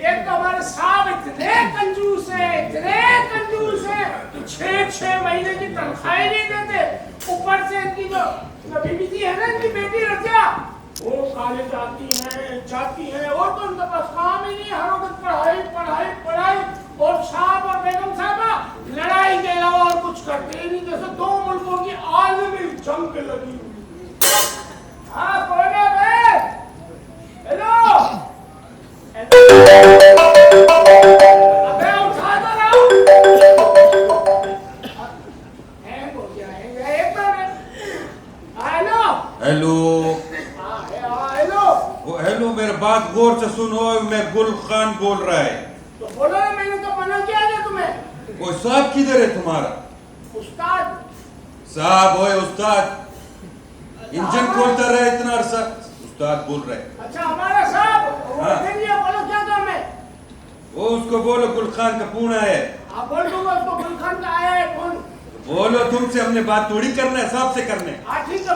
एक तो हमारे साहब इतने कंजूस है कि 6-6 महीने की तनख्वाह ही नहीं देते। ऊपर से इनकी जो बीबी जी है ना, इनकी बेटी रजिया, वो कॉलेज जाती है और तो उनके पास काम ही नहीं, हर वक्त पढ़ाई। और साहब और बेगम साहबा लड़ाई के अलावा और कुछ करते ही नहीं, जैसे दो मुल्कों की आलमी जंग लगी हुई। हाँ कौन है बे? हेलो अबे उठा दो ना। हैंग हो गया है एक बार। हेलो हेलो मेरे बात गौर से सुनो। मैं गुल खान बोल रहा है। तो बोलो ना, मैंने तो मना किया था तुम्हें। वो साहब किधर है तुम्हारा? उस्ताद साहब होए उस्ताद, इंजन खोलता रहे इतना अरसा। उस्ताद बोल रहे। अच्छा हमारा साहब वो हाँ। बोलो क्या काम है? वो उसको बोलो गुल खान का फोन आया है। आप बोल दूंगा उसको, गुलखान का आया है फोन। बोलो तुमसे हमने बात थोड़ी करना है, साहब से करने। हाँ ठीक है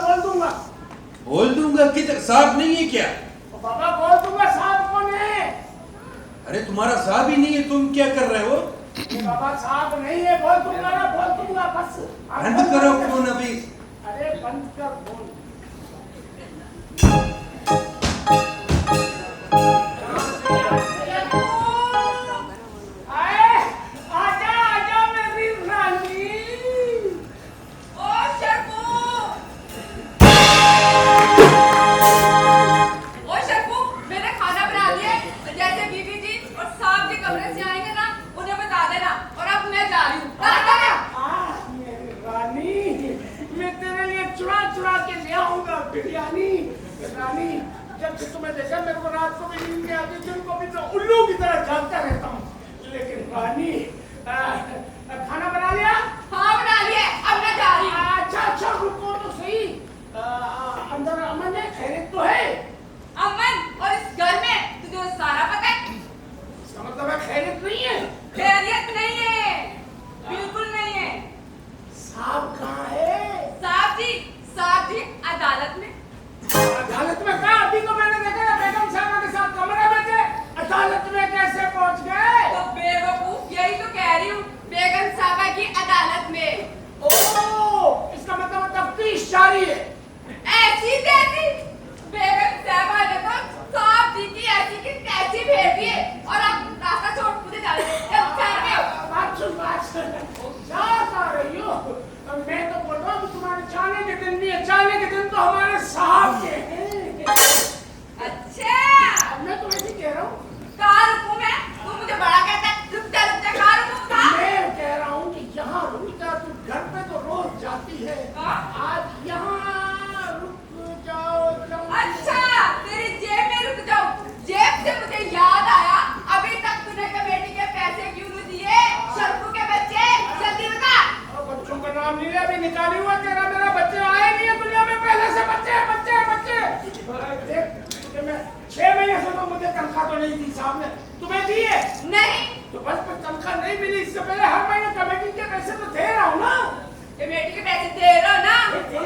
बोल दूंगा किधर? साहब नहीं है क्या? बाबा बोल दूंगा। साहब कौन है? अरे तुम्हारा साहब ही नहीं है, तुम क्या कर रहे हो? बाबा साहब नहीं है, बोल दूंगा बस। बंद करो फोन अभी। अरे बंद कर फोन। आजा मेरी रानी। मैंने खाना बना दिया। जैसे बीबी जी और साहब जी कमरे से आएंगे ना, उन्हें बता देना। और अब मैं जा रही हूँ। मेरी रानी, मैं तेरे लिए चुरा के ले आऊंगा बिरयानी। रानी, जब से तुम्हें देखा मेरे को रात को भी नींद नहीं आती, दिन को भी तो उल्लू की तरह जागता रहता हूँ। लेकिन रानी, खाना बना लिया? हाँ बना लिया, अब मैं जा रही हूँ। अच्छा रुको तो सही। अंदर अमन है, खैरियत तो है? अमन और इस घर में तुझे सारा पता है। इसका मतलब है खैरियत नहीं है? खैरियत नहीं है, बिल्कुल नहीं है। साहब कहाँ है? साहब जी अदालत में। अदालत में कहाँ? अभी तो मैंने देखा ना बेगम साहबा के साथ कमरे में थे। अदालत में कैसे पहुंच गए? तो बेवकूफ, यही तो कह रही हूँ, बेगम साहबा की अदालत में। ओह, इसका मतलब तफ्तीश जारी है। ऐसी तैसी बेगम साहबा ने तो साहब जी की ऐसी की तैसी भेज दी है। और अब रास्ता छोड़ मुझे जाने दे। बात सुन। क्या कर रही हो? मैं तो बोल रहा हूँ तुम्हारे जाने के दिन नहीं है। जाने के दिन तो हमारे साहब के हैं। अच्छा मैं तो ऐसे कह रहा हूँ। कहाँ रुकूं मैं? तू मुझे बड़ा कहता है, रुक जा कहाँ रुकूंगा? मैं कह रहा हूँ कि यहाँ रुक जा, तू घर पे तो रोज जाती है। आज यहाँ रुक जाओ। अच्छा तेरी जेब में रुक जाऊं। जेब से मुझे याद आया, अभी तक तूने कमेटी के पैसे क्यों नहीं दिए? शर्फू के बच्चे, जल्दी बता। बच्चों का नाम नहीं अभी निकाली हुआ तेरा मेरा। बच्चे आए नहीं है दुनिया में पहले से। बच्चे देख, मैं 6 महीने से तो मुझे तनख्वाह तो नहीं दी साहब ने। तुम्हें दी है? नहीं। तो बस तनख्वाह नहीं मिली, इससे पहले हर महीने कमेटी के पैसे तो दे रहा हूँ ना। कमेटी के पैसे दे रहा हो ना?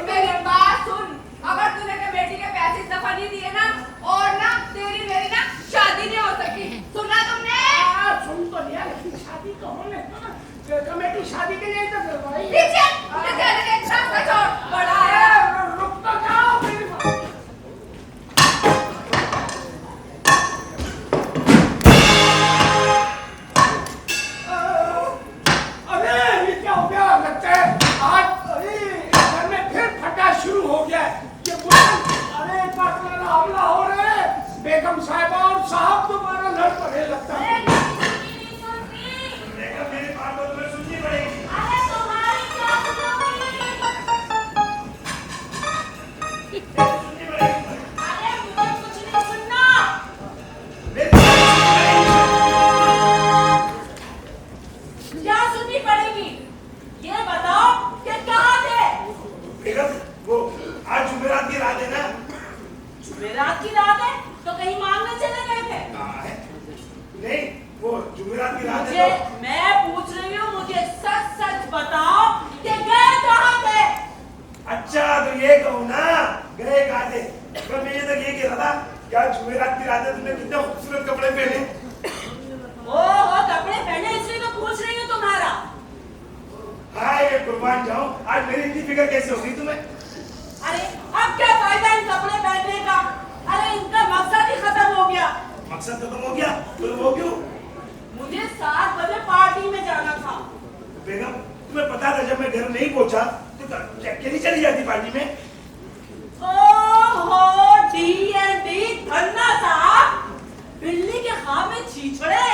मेरी बात सुन, अगर तूने कमेटी के पैसे इस दफा नहीं दिए ना, और ना तेरी मेरी ना शादी नहीं हो सकी। सुना तुमने? सुन तो लिया, लेकिन शादी तो होने कमेटी शादी के लिए तो करवाई। रास्ता छोड़, बड़ा है। रुक तो जाओ मेरी बात। अरे ये क्या हो गया? लगता है आज घर में फिर फटा शुरू हो गया है। अरे एक बार हमला हो रहा है। बेगम साहिबा और साहब दोबारा लड़ पड़े लगता है। मेरी बात तो तुम्हें सुननी पड़ेगी। अरे तुम्हारी क्या सुनोगी? सुननी पड़ेगी। अरे मुझे कुछ नहीं सुनना। क्या सुननी पड़ेगी? ये बताओ कि कहाँ थे? बेगम, वो आज जुमेरात की रात है ना? जुमेरात की रात है तो कहीं मांगने चले गए थे? कहाँ है? नहीं, वो जुमेरात की रात मुझे, है तो मैं पूछ रही हूँ, मुझे सच सच बताओ कि गए कहाँ थे? अच्छा तो ये कहूँ ना, गए कहाँ थे? मैं ये तक ये कह रहा था, क्या जुमेरात की रात है, तुमने कितने खूबसूरत कपड़े पहने। आज मेरी इतनी फिक्र कैसे होगी तुम्हें? अरे अब क्या फायदा इन कपड़े पहनने का? अरे इनका मकसद ही खत्म हो गया। मकसद खत्म हो गया? तो वो क्यों? मुझे 7 बजे पार्टी में जाना था। बेगम, तुम्हें पता था जब मैं घर नहीं पहुंचा तो अकेली चली जाती पार्टी में? ओहो, D&D धन्ना साहब, बिल्ली के खां में छीछड़े।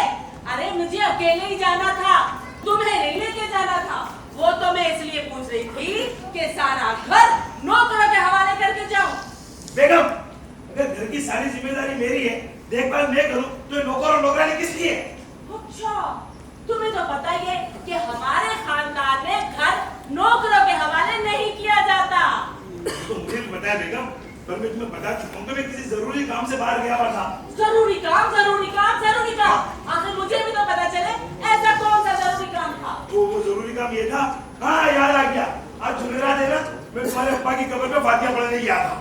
अरे मुझे अकेले ही जाना था, तुम्हें नहीं लेके जाना था। वो तो मैं इसलिए पूछ रही थी कि सारा घर नौकरों के हवाले करके जाऊं। बेगम, अगर घर की सारी जिम्मेदारी मेरी है, देखभाल मैं करूं, तो नौकर और नौकरानी किस लिए? अच्छा, तुम्हें तो पता ही है कि हमारे खानदान में घर नौकरों के हवाले नहीं किया जाता। तो मुझे भी पता है बेगम, पर मैं तुम्हें बता चुका हूं कि मैं किसी जरूरी काम से बाहर गया हुआ था। जरूरी काम, जरूरी काम, जरूरी काम। आखिर मुझे भी तो पता चले ऐसा कौन सा जरूरी काम था। तो वो जरूरी काम ये था, हाँ याद आ गया, आज जुमेरात है ना, मैं तुम्हारे अब्बा की कब्र पे फातिहा पढ़ने गया था।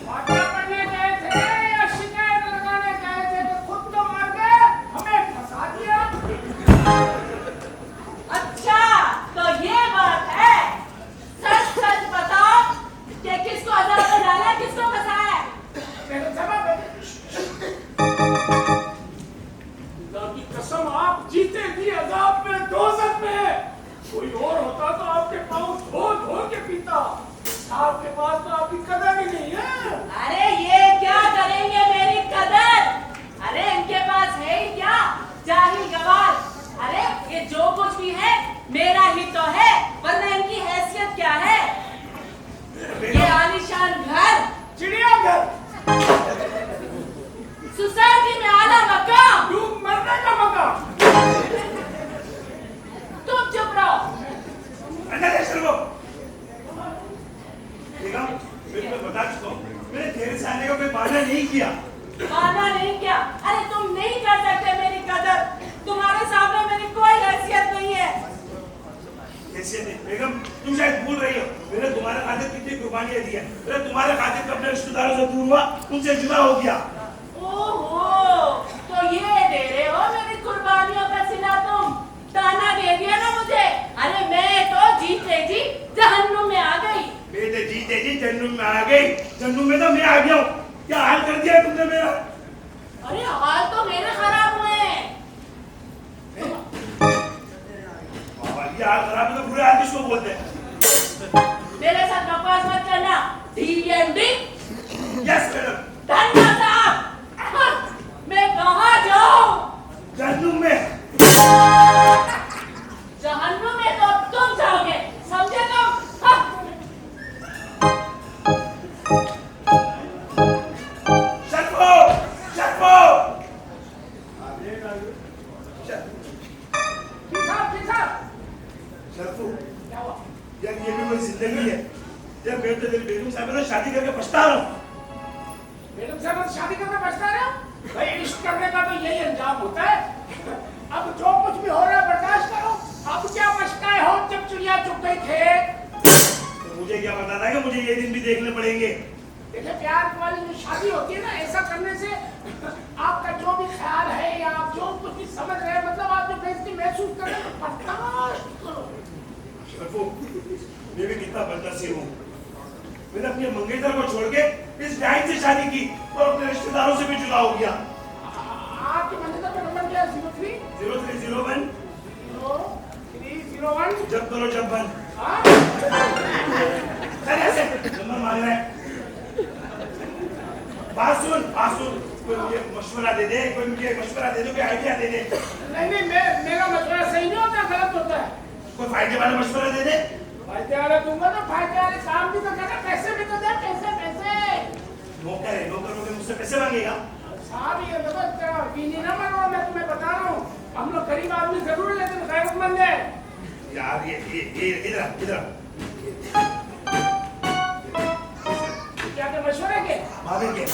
फातिहा पढ़ने गए थे या शिकायत लगाने गए थे? तो खुद तो मर गए, हमें फंसा दिया। अच्छा, तो ये बात है। सच सच बताओ कि किसको अदालत में डाला, किसको फंसाया है? मेरे जवाब की कसम, आप जीते थी अजाब में, दोज़ख में। कोई और होता तो आपके पाँव धो धो के पीता। आपके पास तो आपकी कदर ही नहीं है। अरे ये क्या करेंगे मेरी कदर? अरे इनके पास है ही क्या, जाहिल गवार। अरे ये जो कुछ भी है मेरा ही तो है, वरना इनकी हैसियत क्या है? ये आलीशान घर, चिड़ियाघर, सोसाइटी में आला मकाम, डूब मरने का मकाम। तुम चुप रहो। अंदर है शर्मो। बेगम, मैं तुम्हें बता चुका हूँ, मैंने देर से आने का कोई बहाना नहीं किया। माना नहीं क्या? अरे तुम नहीं कर सकते मेरी कदर, तुम्हारे सामने मेरी कोई हैसियत नहीं है। हैसियत नहीं? बेगम, तुम शायद भूल रही हो, मैंने तुम्हारे खातिर कितनी कुर्बानियां दी है। मैंने तुम्हारे खातिर अपने रिश्तेदारों से दूर हुआ, उनसे जुदा हो गया। ओहो, तो ये दे रहे हो मेरी कुर्बानियों का सिला तुम? ताना दे दिया ना मुझे। अरे मैं तो जीते जी जहन्नुम में आ गई। बेटे जीते जी जन्नूम में आ गई, जन्नूम में तो मैं आ गया हूँ। क्या हाल कर दिया तुमने मेरा? अरे हाल तो मेरे खराब हुए हैं। ये हाल खराब है तो बुरे हाल किसको बोलते हैं? मेरे साथ बकवास मत करना। D&D? Yes madam. धन्ना साहब, मैं कहाँ जाऊँ? जन्नूम में। जहन्नुम में तो तुम जाओगे, समझे तुम? हाँ। शर्फो, शर्फो। शर्फो, यार ये भी कोई जिंदगी है? यार मैं तो तेरी बेगम साहब से शादी करके पछता रहा हूँ। बेगम साहब शादी करके बचता रहे हो? भाई इश्क करने का तो यही अंजाम होता है। अब जो कुछ भी हो रहा है बर्दाश्त करो। अब क्या पछताए हो जब चिड़िया चुग गई खेत? तो मुझे क्या पता था कि मुझे ये दिन भी देखने पड़ेंगे। देखिए, प्यार वाली जो शादी होती है ना, ऐसा करने से आपका जो भी ख्याल है या आप जो कुछ भी समझ रहे हैं, मतलब आप जो बेइज्जती महसूस कर रहे हैं, तो बर्दाश्त करो। शर्फो, मैं भी कितना बदनसीब हूँ। मैंने अपनी मंगेतर को छोड़ के इस डाइन से शादी की और अपने रिश्तेदारों से भी जुदा हो गया। आपके मंदिर का नंबर क्या है? 0301 0301। जब करो जब बंद। हाँ? ऐसे नंबर मांग रहे हैं। बात सुन, कोई मुझे मशवरा दे दे, कोई मुझे मशवरा दे दे, कोई आइडिया दे दे। नहीं, मेरा मशवरा सही नहीं होता, गलत होता है। कोई फायदे वाला मशवरा दे दे। फायदे वाला दूंगा तो फायदे वाले काम भी तो करना, पैसे भी तो दे, पैसे। नौकर है, नौकरों के मुझसे पैसे मांगेगा। साहब ये देखो, तेरा बीनी ना मरो, मैं तुम्हें बता रहा हूँ। हम लोग गरीब आदमी जरूर है, लेकिन गैरतमंद है। यार ये इधर क्या के मशवरे के? भाभी के।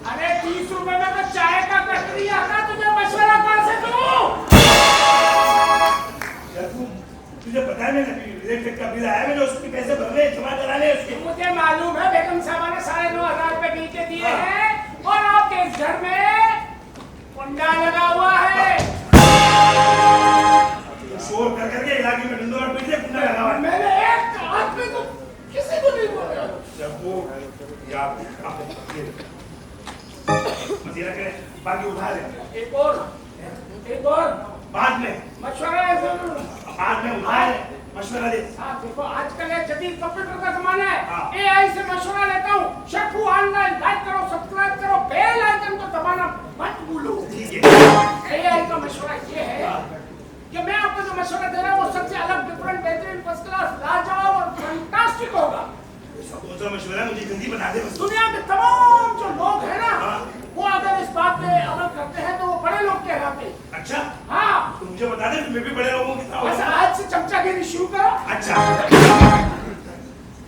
अरे 30 रुपए में तो चाय का कट दिया था, तुझे मशवरा कौन से दूं? तुझे पता है मैंने इलेक्ट्रिक का बिल आया, मैंने उसके पैसे भरने जमा कराने उसके। मुझे मालूम है, बेगम साहब ने 9,500 रुपए बिल के दिए हैं और आपके इस घर में कुंडा लगा हुआ है। आप मदिरा के बाकी उठा ले। एक और बाद में मशवरा है जरूर। बाद में उठा ले, मशवरा दे। हाँ देखो आजकल ये जदीद कंप्यूटर का जमाना हाँ। है। एआई से मशवरा लेता हूँ। शक्कू ऑनलाइन लाइक करो, सब्सक्राइब करो, बेल आइकन को दबाना मत भूलो। ठीक है। एआई का मशवरा ये है कि मैं आपको जो मशवरा दे रहा हूँ वो सबसे अलग, डिफरेंट, बेहतरीन, फर्स्ट क्लास, लाजवाब और फैंटास्टिक होगा। कौन सा मशवरा है, मुझे जल्दी बता दे बस। दुनिया के तमाम जो लोग हैं ना हाँ। वो अगर इस बात पे अमल करते हैं तो वो बड़े लोग कहलाते हैं। अच्छा, हाँ तो मुझे बता दे, मैं भी बड़े लोगों की तरह बस हूँ। आज से चमचागिरी शुरू करो। अच्छा,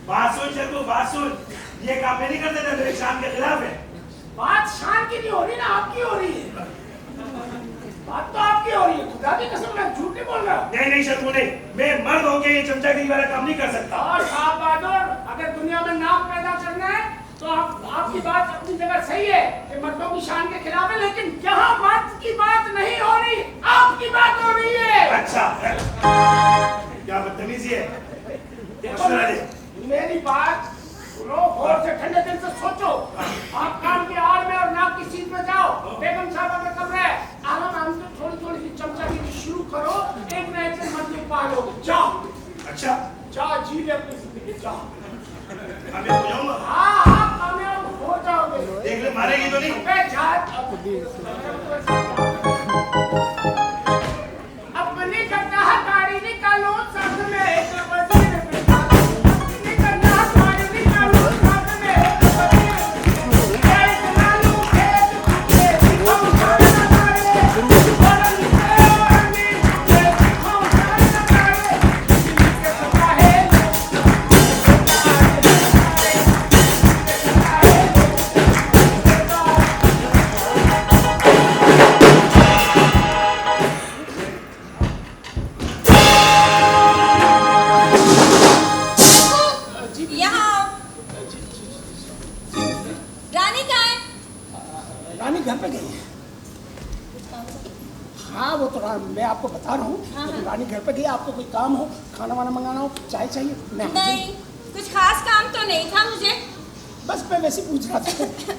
बात सुन चल, बात सुन। ये काम मैं नहीं करते थे, मेरे शान के खिलाफ है। बात शान की नहीं हो रही ना, आपकी हो रही है। बात तो आपकी हो रही है, खुदा की कसम, मैं झूठ नहीं बोल रहा हूँ। नहीं शर्मू नहीं, मैं मर्द होके ये चमचागिरी वाला काम नहीं कर सकता। और साहब बहादुर, अगर दुनिया में नाम पैदा करना है तो आपकी बात अपनी जगह सही है कि मर्दों की शान के खिलाफ है, लेकिन यहाँ बात की बात नहीं हो रही, आपकी बात हो रही है। अच्छा, क्या बदतमीजी है। मशवरा दे। मेरी बात सुनो, गौर से ठंडे दिल से सोचो। आप कान की आड़ में और नाक की सीध में जाओ। बेगम साहब अगर कर रहे हैं आराम से थोड़ी सी चमचागिरी शुरू करो, एक न एक दिन मंजिल पालोगे। जाओ अच्छा, जाओ, जी ले अपनी जिंदगी, जाओ। कामयाब हो जाऊंगा। हाँ कामयाब हो जाओगे। देख ले, मारेगी तो नहीं। अपनी कटारी निकालो, साथ में एक वजीर बिठालो। अपनी कटारी निकालो, साथ में एक वजीर। एक लालू एक भूखे, हम जाने न पाए। वरन के वरनी, हम जाने न पाए। जिनके सता है यहाँ आओ। रानी कहाँ है? रानी घर पे गई है। हाँ वो तो मैं आपको बता रहा हूँ, लेकिन रानी घर पे गई। आपको कोई काम हो, खाना वाना मंगाना हो, चाय चाहिए, मैं नहीं, कुछ खास काम तो नहीं था मुझे। बस मैं वैसे पूछ रहा था।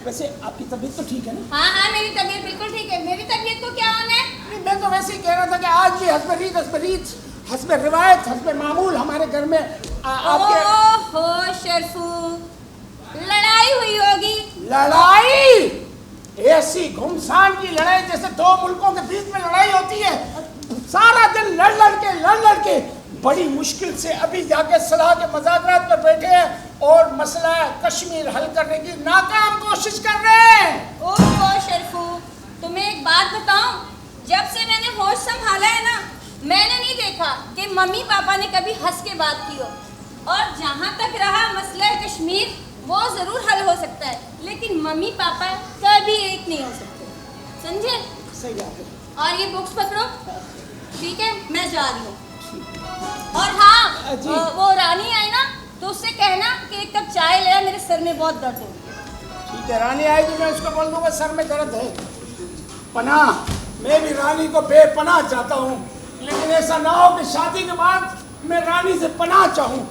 वैसे आपकी तबीयत तो ठीक है ना? हाँ मेरी तबीयत बिल्कुल ठीक है। मेरी तबीयत को क्या होना है? नहीं, मैं तो वैसे ही कह रहा था कि आज भी हस्ब रिवायत, हस्ब मामूल हमारे घर में आपके ओहो शर्फू, लड़ाई हुई होगी। लड़ाई, ऐसी घुमसान की लड़ाई जैसे दो मुल्कों के बीच में लड़ाई होती है। सारा दिन लड़ के बड़ी मुश्किल से अभी जाके सलाह के मज़ाकरात पर बैठे हैं और मसला कश्मीर हल करने की नाकाम कोशिश कर रहे हैं। ओहो शर्फू, तुम्हें एक बात बताऊं, जब से मैंने होश संभाला है ना, मैंने नहीं देखा कि मम्मी पापा ने कभी हंस के बात की हो। और जहाँ तक रहा मसला कश्मीर, वो ज़रूर हल हो सकता है, लेकिन मम्मी पापा कभी एक नहीं हो सकते, समझे? सही बात है। और ये बुक्स पकड़ो, ठीक है, मैं जा रही हूँ। और हाँ, वो रानी आई ना तो उससे कहना कि एक कप चाय ले आ, मेरे सर में बहुत दर्द हो रही है। ठीक है, रानी आएगी, मैं उसको बोल दूंगा सर में दर्द है। पनाह, मैं भी रानी को बेपनाह चाहता हूँ, लेकिन ऐसा ना हो कि शादी के बाद मैं रानी से पनाह चाहूँ।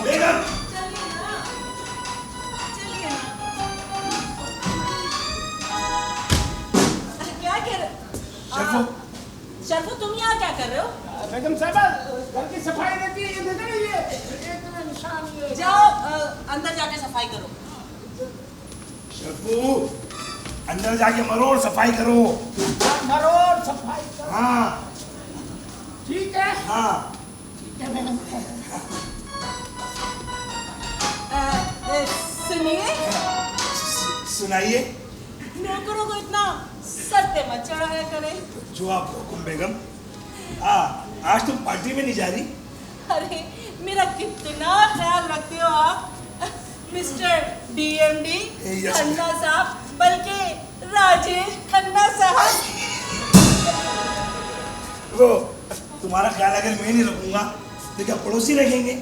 बेगम, क्या कह रहे शर्फू, शर्फू, तुम यहाँ क्या कर रहे हो? बेगम साहबा, घर की सफाई रहती है, ये देखो ना, ये इतना निशान, ये जाओ अंदर जाके सफाई करो। शर्फू, अंदर जाके मरोड़ सफाई करो। मरोड़ सफाई करो। हाँ ठीक है, हाँ, ठीक है बेगम। सुनिए, सुनाइए। नौकरों को इतना सर पे मत चढ़ाया करें। जो आप हुकुम बेगम। आज तुम पार्टी में नहीं जा रही? अरे मेरा कितना ख्याल रखते हो आप, मिस्टर डीएमडी Yes. खन्ना साहब, बल्कि राजेश खन्ना साहब। वो तुम्हारा ख्याल अगर मैं नहीं रखूंगा तो क्या पड़ोसी रखेंगे?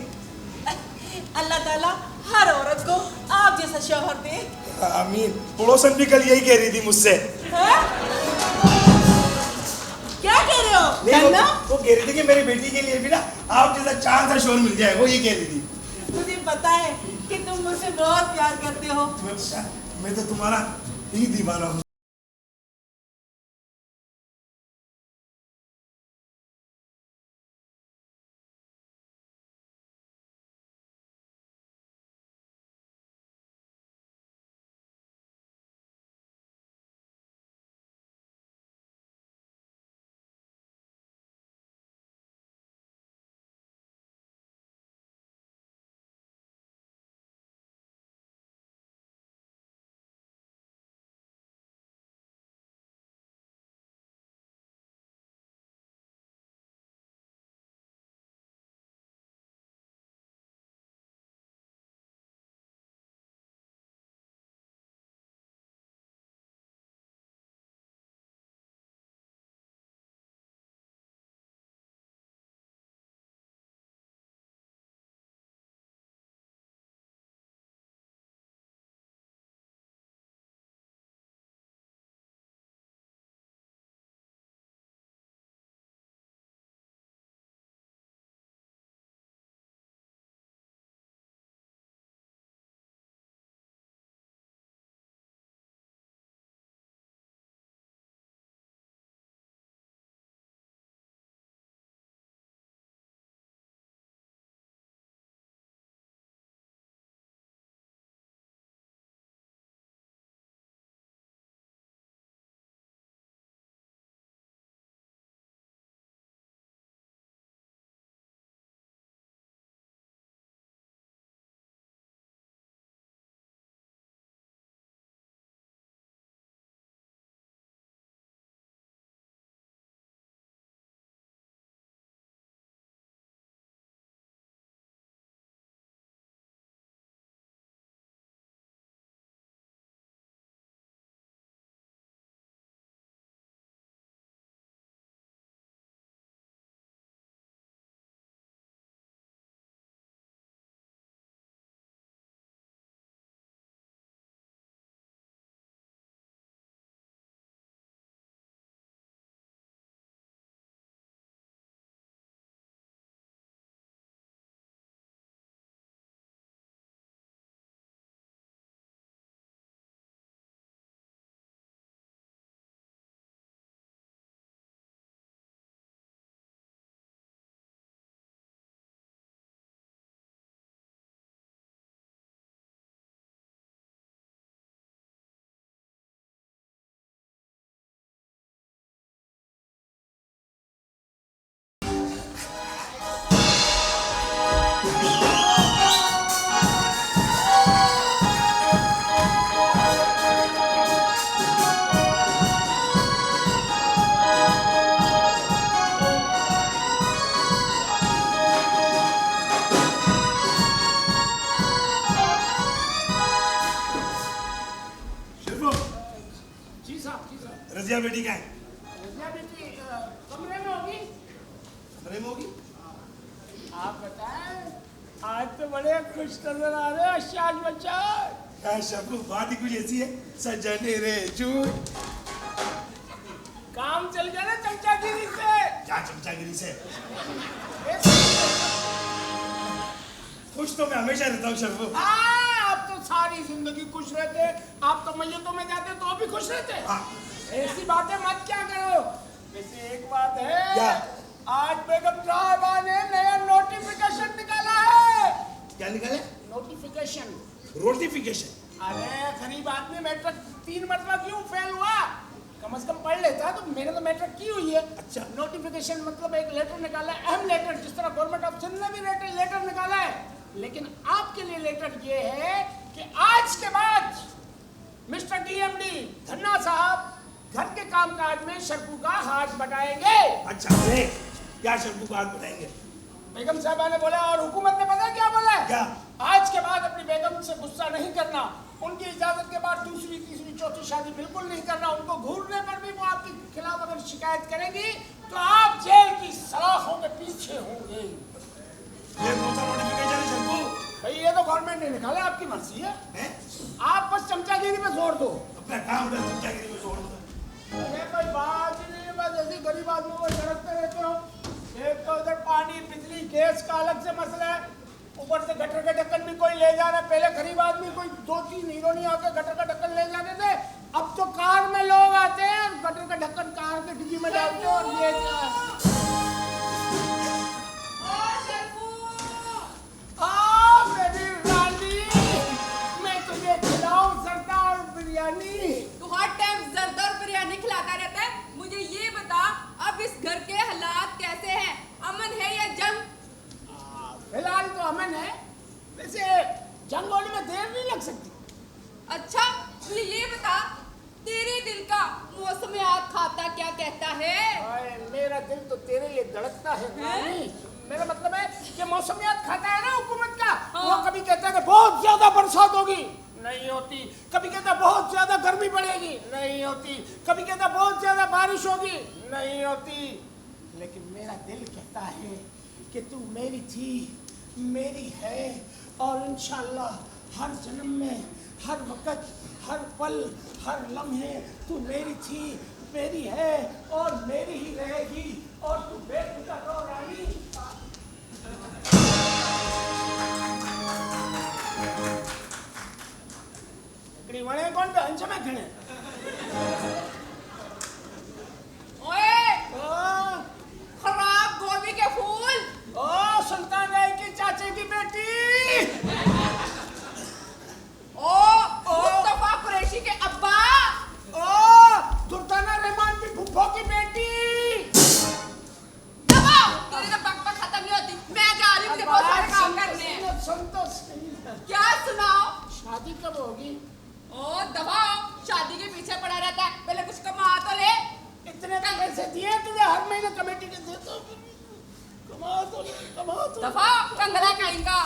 अल्लाह ताला हर औरत को आप जैसा शौहर दे। आमीन। पड़ोसन भी कल यही कह रही थी मुझसे। हैं? क्या कह रहे हो नहीं, डन ना? वो कह रही थी कि मेरी बेटी के लिए भी ना आप जैसा चांद सा शोर मिल जाए, वो ये कह रही थी। मुझे पता है कि तुम मुझसे बहुत प्यार करते हो। अच्छा, मैं तो तुम्हारा ही दीवाना हूँ। रजिया बेटी का है? रजिया बेटी कमरे में होगी। कमरे में होगी? आप बताएं, आज तो बड़े खुश नजर आ रहे हो शाज बच्चा। क्या शबू, बात ही कुछ ऐसी है, सजने रे झूठ। काम चल गया ना चमचागिरी से। क्या चमचागिरी से? खुश तो मैं हमेशा रहता हूँ शबू। आप तो सारी जिंदगी खुश रहते, आप तो मैयतों में जाते तो भी खुश रहते। हाँ। ऐसी बातें मत क्या करो। वैसे एक बात है, क्या? आज बेगम साहबा ने नया नोटिफिकेशन निकाला है। क्या निकाले? नोटिफिकेशन। नोटिफिकेशन? अरे गरीब आदमी मैट्रिक 3 मरतबा क्यों फेल हुआ? कम से कम पढ़ लेता। तो मैंने तो मैट्रिक की हुई है। अच्छा। नोटिफिकेशन मतलब एक लेटर निकाला है, अहम लेटर, जिस तरह गवर्नमेंट ऑफ सिंध ने भी लेटर निकाला है। लेकिन आपके लिए लेटर ये है कि आज के बाद मिस्टर डीएमडी धन्ना साहब घर के कामकाज में शर्फू का हाथ बढ़ाएंगे। अच्छा, क्या शर्फू का हाथ बढ़ाएंगे? बेगम साहबा ने बोला, और हुकूमत ने पता क्या बोला है? क्या? आज के बाद अपनी बेगम से गुस्सा नहीं करना, उनकी इजाजत के बाद दूसरी तीसरी चौथी शादी बिल्कुल नहीं करना। उनको घूरने पर भी वो आपके खिलाफ अगर शिकायत करेंगी तो आप जेल की सलाखों के पीछे होंगे। ये कौन सा नोटिफिकेशन है शर्फू? भाई ये तो गवर्नमेंट ने निकाला, आपकी मर्जी है। आप बस चमचागिरी पे जोर दो। अपना काम कर, चमचागिरी में जोड़ दो। अरे कोई बात ही नहीं पास ऐसी गरीब आदमी को सड़कते रहते हो। एक तो उधर पानी बिजली गैस का अलग से मसला है, ऊपर से गटर का ढक्कन भी कोई ले जा रहा है। पहले गरीब आदमी कोई 2-3 हीरो नहीं आके गटर का ढक्कन ले जाते थे, अब तो कार में लोग आते हैं और गटर का ढक्कन कार के डिग्गी में डालते हैं और ले मेरी रानी, मैं तुझे खिलाऊं सरदार बिरयानी। तू हर टाइम जरदर बिरयानी खिलाता रहता है। मुझे ये बता, अब इस घर के हालात कैसे हैं? अमन है या जंग? फिलहाल तो अमन है, वैसे जंग होने में देर नहीं लग सकती। अच्छा, मुझे ये बता, तेरे दिल का मौसमियात खाता क्या कहता है? मेरा दिल तो तेरे लिए धड़कता है रानी। मेरा मतलब है कि मौसमियात खाता है ना हुकूमत का। हाँ। वो कभी कहता है कि बहुत ज्यादा बरसात होगी, नहीं होती। कभी कहता है बहुत ज्यादा गर्मी पड़ेगी, नहीं होती। कभी कहता है बहुत ज्यादा बारिश होगी, नहीं होती। लेकिन मेरा दिल कहता है कि तू मेरी थी, मेरी है, और इंशाअल्लाह हर जन्म में, हर वक्त, हर पल, हर लम्हे तू मेरी थी, मेरी है और मेरी ही रहेगी। और तू बेफिक्र रहो रानी। वणे कौन पे अंश में खड़े? ओए, ओ, खराब गोभी के फूल। ओ सुल्तान राय की चाचे की बेटी। मुस्तफा कुरैशी के अब्बा। दुर्दाना रहमान की फुफ्फो की बेटी। दबाओ, तेरी तो बकबक खत्म नहीं होती। मैं जा रही हूँ, मुझे बहुत सारे काम करने हैं। सुन तो सही है। क्या सुनाओ? शादी कब होगी? दबाओ, शादी के पीछे पड़ा रहता है, पहले कुछ कमा तो ले। इतने तो पैसे दिए तुझे हर महीने कमेटी के दे तो कमा तो ले, कमा तो। दफा कंगला कहेगा।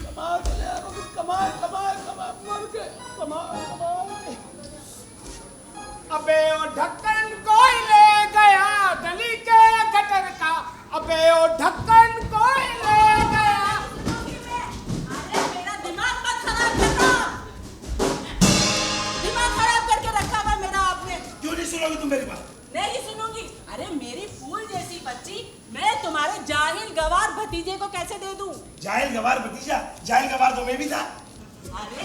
कमा तो ले, कमा कमा कमा मर के कमा कमा के। अबे ओ ढक्कन कोई ले गया गली के गटर का। अबे ओ ढक्कन कोई ले गया। अरे मेरा दिमाग मत खराब करना, दिमाग खराब करके रखा हुआ मेरा आपने। क्यों नहीं सुनोगे तुम मेरी बात? नहीं सुनूंगी। अरे मेरी फूल जैसी बच्ची मैं तुम्हारे जाहिल गवार भतीजे को कैसे दे दूं? जाहिल गवार भतीजा? जाहिल गवार तो मैं भी था। अरे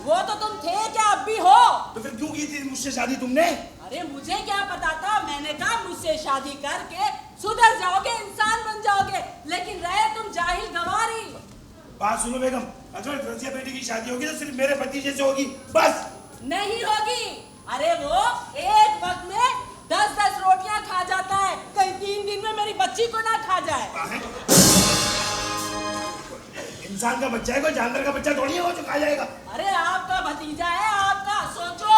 वो तो तुम थे क्या, अब भी हो? तो फिर क्यों की थी मुझसे शादी तुमने? अरे मुझे क्या पता था, मैंने कहा मुझसे शादी करके सुधर जाओगे, इंसान बन जाओगे, लेकिन रहे तुम जाहिल गवार ही। बात सुनो बेगम, अगर रजिया बेटी की शादी होगी तो सिर्फ मेरे भतीजे से होगी, बस। नहीं होगी। अरे वो एक वक्त में 10-10 रोटियां खा जाता है, कहीं 3 दिन में मेरी बच्ची को ना खा जाए। इंसान का बच्चा है, कोई जानवर का बच्चा थोड़ी है वो जो खा जाएगा। अरे आपका भतीजा है, आपका, सोचो।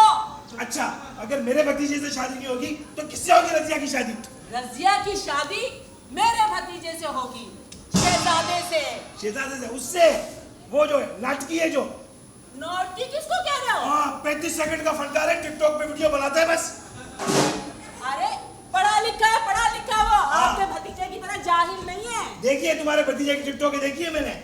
अच्छा, अगर मेरे भतीजे से शादी नहीं होगी तो किससे होगी रजिया की शादी? रजिया की शादी मेरे भतीजे से होगी, शहजादे से। शहजादे से? उससे? वो जो है नाटकी है जो। नौटंकी किसको कह रहे हो? हाँ, 35 सेकंड का फनकार है, टिकटॉक पे वीडियो बनाता है बस। अरे पढ़ा लिखा है, पढ़ा लिखा वो। आपके भतीजे की तरह जाहिल नहीं है। देखिए तुम्हारे भतीजे की टिकटॉक देखिए मैंने।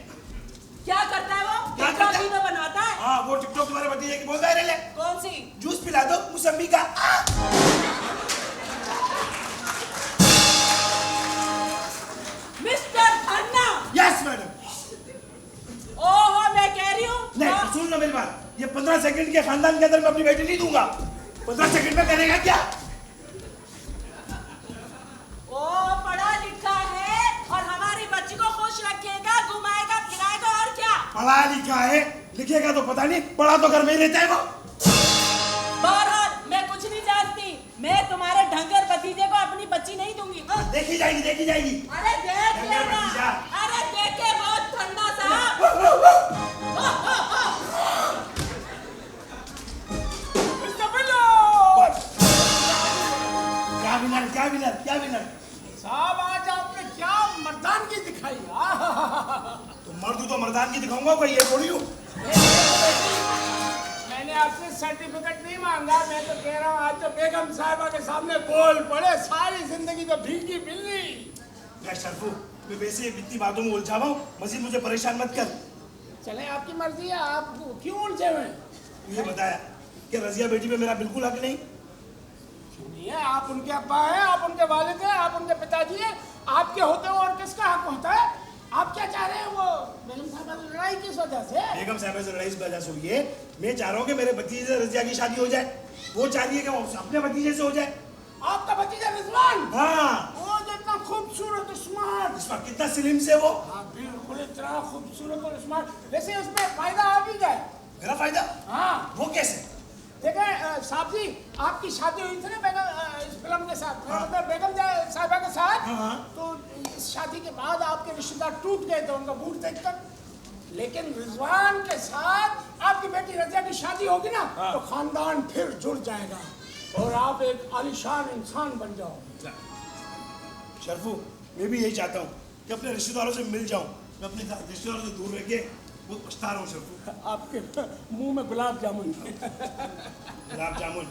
क्या करता है वो? क्या करता है? टिकटॉक बनाता है। हाँ, वो टिकटॉक तुम्हारे भतीजे की बोलता है। कौन सी? जूस पिला दो मौसम्बी का। मिस्टर खन्ना। Yes madam. ओहो, मैं कह रही हूँ। नहीं, सुन लो मेरी बात, ये 15 सेकंड के खानदान के अंदर मैं अपनी बेटी नहीं दूंगा। 15 सेकंड में करेगा क्या? ओ पढ़ा लिखा है और हमारी बच्ची को खुश रखेगा, घुमाएगा फिराएगा, और क्या? पढ़ा लिखा है, लिखेगा तो पता नहीं, पढ़ा तो घर में ही रहता है वो। बहरहाल मैं कुछ नहीं जानती, मैं तुम्हारे ढंगर भतीजे को अपनी बच्ची नहीं दूंगी। देखी जाएगी, देखी जाएगी। अरे देख ढंगर लेना। भतीजा। अरे देखे, बहुत ठंडा साहब। क्या विनर, क्या विनर, क्या विनर? साहब आज आपने क्या मर्दानगी दिखाई। तो मर्द तो मर्दान की दिखाऊंगा, कोई ये थोड़ी हूँ। मैंने आपसे सर्टिफिकेट नहीं मांगा, मैं तो कह रहा हूँ आज तो बेगम साहिबा के सामने बोल पड़े, सारी जिंदगी तो भीगी बिल्ली। मैं शर्फू, मैं वैसे इतनी बातों में उलझा हूँ, मजीद मुझे परेशान मत कर। चले आपकी मर्जी है, आप क्यों उलझे हुए? ये बताया कि रजिया बेटी पे मेरा बिल्कुल हक नहीं। सुनिए, आप उनके अब्बा हैं, आप उनके वालिद हैं, आप उनके पिताजी हैं। आपके होते हो और किसका हक होता है? आप क्या चाह रहे हैं? वो बेगम साहबा से लड़ाई किस वजह से? बेगम साहब से लड़ाई इस वजह से हुई है, मैं चाह रहा हूँ कि मेरे भतीजे से रजिया की शादी हो जाए। वो चाह रही है कि वो अपने भतीजे से हो जाए। आपका भतीजा रिजवान? हाँ। वो जो इतना खूबसूरत स्मार्ट, इसमें कितना स्लिम से वो। हाँ बिल्कुल, इतना खूबसूरत और स्मार्ट। वैसे उसमें फायदा आ भी जाए। मेरा फायदा? हाँ। वो कैसे? देखें साहब जी, आपकी शादी हुई थी ना बेगम इस फिल्म के साथ, हाँ। मतलब बेगम साहिबा के साथ। हाँ। तो इस शादी के बाद आपके रिश्तेदार टूट गए थे उनका मूड देखकर। लेकिन रिजवान के साथ आपकी बेटी रजिया की शादी होगी ना, हाँ। तो खानदान फिर जुड़ जाएगा और आप एक आलीशान इंसान बन जाओ। शर्फू, मैं भी यही चाहता हूँ कि अपने रिश्तेदारों से मिल जाऊँ। मैं अपने रिश्तेदारों से दूर रह के बहुत पछता रहा हूँ शर्फू। आपके मुंह में गुलाब जामुन। गुलाब जामुन।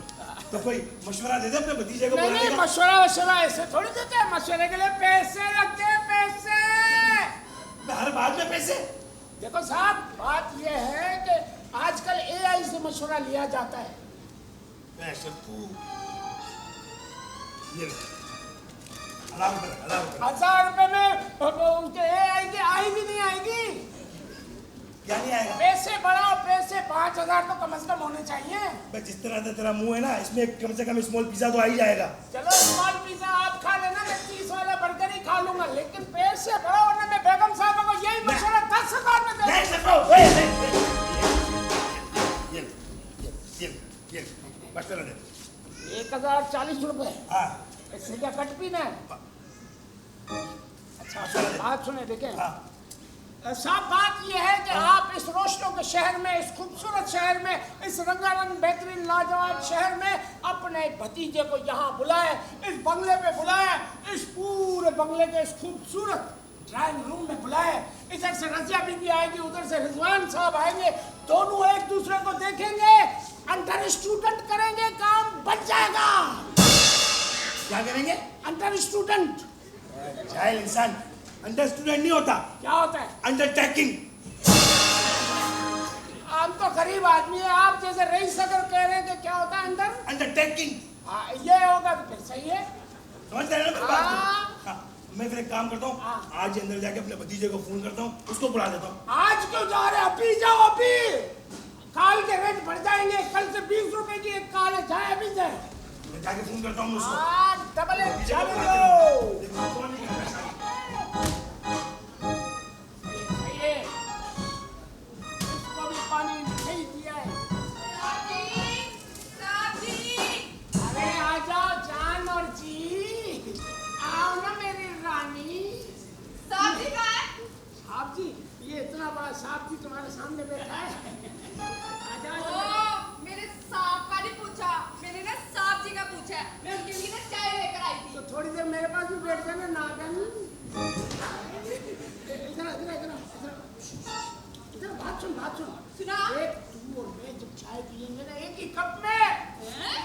तो कोई मशवरा दे दे अपने भतीजे को नहीं बुलाने नहीं, का। मशवरा ऐसे थोड़ी देते हैं। मशवरे के लिए पैसे लगते हैं, पैसे। हर बात में पैसे? देखो साहब, बात यह है कि आजकल एआई से मशवरा लिया जाता है। शर्फू, ये ले। 1000 रुपए में उनके एआई की आएगी नहीं आएगी? क्या नहीं आएगा? पैसे बढ़ाओ, पैसे 5000 तो कम से कम होने चाहिए। बस जिस तरह से तेरा मुंह है ना, इसमें कम से कम स्मॉल पिज्जा तो आ ही जाएगा। चलो स्मॉल पिज्जा आप खा लेना, मैं 30 वाला बर्गर ही खा लूंगा, लेकिन पैसे बढ़ाओ वरना मैं बेगम साहब को यही मशवरा 10,000 में दे। नहीं शर्फू, ये बस चलो दे। 1040 रुपए। हाँ। इससे क्या कट भी ना? अच्छा बात सुने, देखें साहब, बात यह है कि आप इस रोशनों के शहर में, इस खूबसूरत शहर में, इस रंगारंग बेहतरीन लाजवाब शहर में अपने भतीजे को यहाँ बुलाए, इस बंगले पे बुलाए, इस पूरे बंगले के इस खूबसूरत ड्राइंग रूम में बुलाए। इधर से रजिया बीबी आएगी, उधर से रिजवान साहब आएंगे, दोनों एक दूसरे को देखेंगे, अंडर स्टूडेंट करेंगे, काम बन जाएगा। क्या करेंगे? Under student. जाहिल इंसान, अंडर स्टूडेंट नहीं होता। क्या होता है? अंडरटेकिंग। हम तो गरीब आदमी है, आप जैसे रईस अगर कह रहे हैं कि क्या होता है अंदर? अंडरटेकिंग। हाँ, ये होगा तो फिर सही है। समझ रहे हो ना मेरी बात को? हाँ। हाँ, मैं फिर एक काम करता हूँ, हाँ। आज ही अंदर जाके अपने भतीजे को फोन करता हूँ, उसको बुला देता हूँ। आज क्यों जा रहे हैं? अभी जाओ, अभी। काल के रेट बढ़ जाएंगे, कल से 20 रुपए की एक काल है, जाए अभी जाए। मैं जाके फोन करता हूँ उसको। हाँ, डबल एक भतीजे को चाबी बुला दो। देता हूँ। कौन नहीं करता शादी? सही है। इसको भी पानी नहीं दिया है। अरे आ जाओ जान और जी, आओ ना मेरी रानी। साहब जी, ये इतना बड़ा साहब जी तुम्हारे सामने बैठा है। आ जाओ। मेरे सांप का नहीं पूछा, मैंने ना सांप जी का पूछा है। मैं उनके लिए ना चाय लेकर आई थी। तो थोड़ी देर मेरे पास भी बैठ जाना, नागन। इधर बात सुन। सुना? एक तू और मैं जब चाय पियेंगे ना एक ही कप में,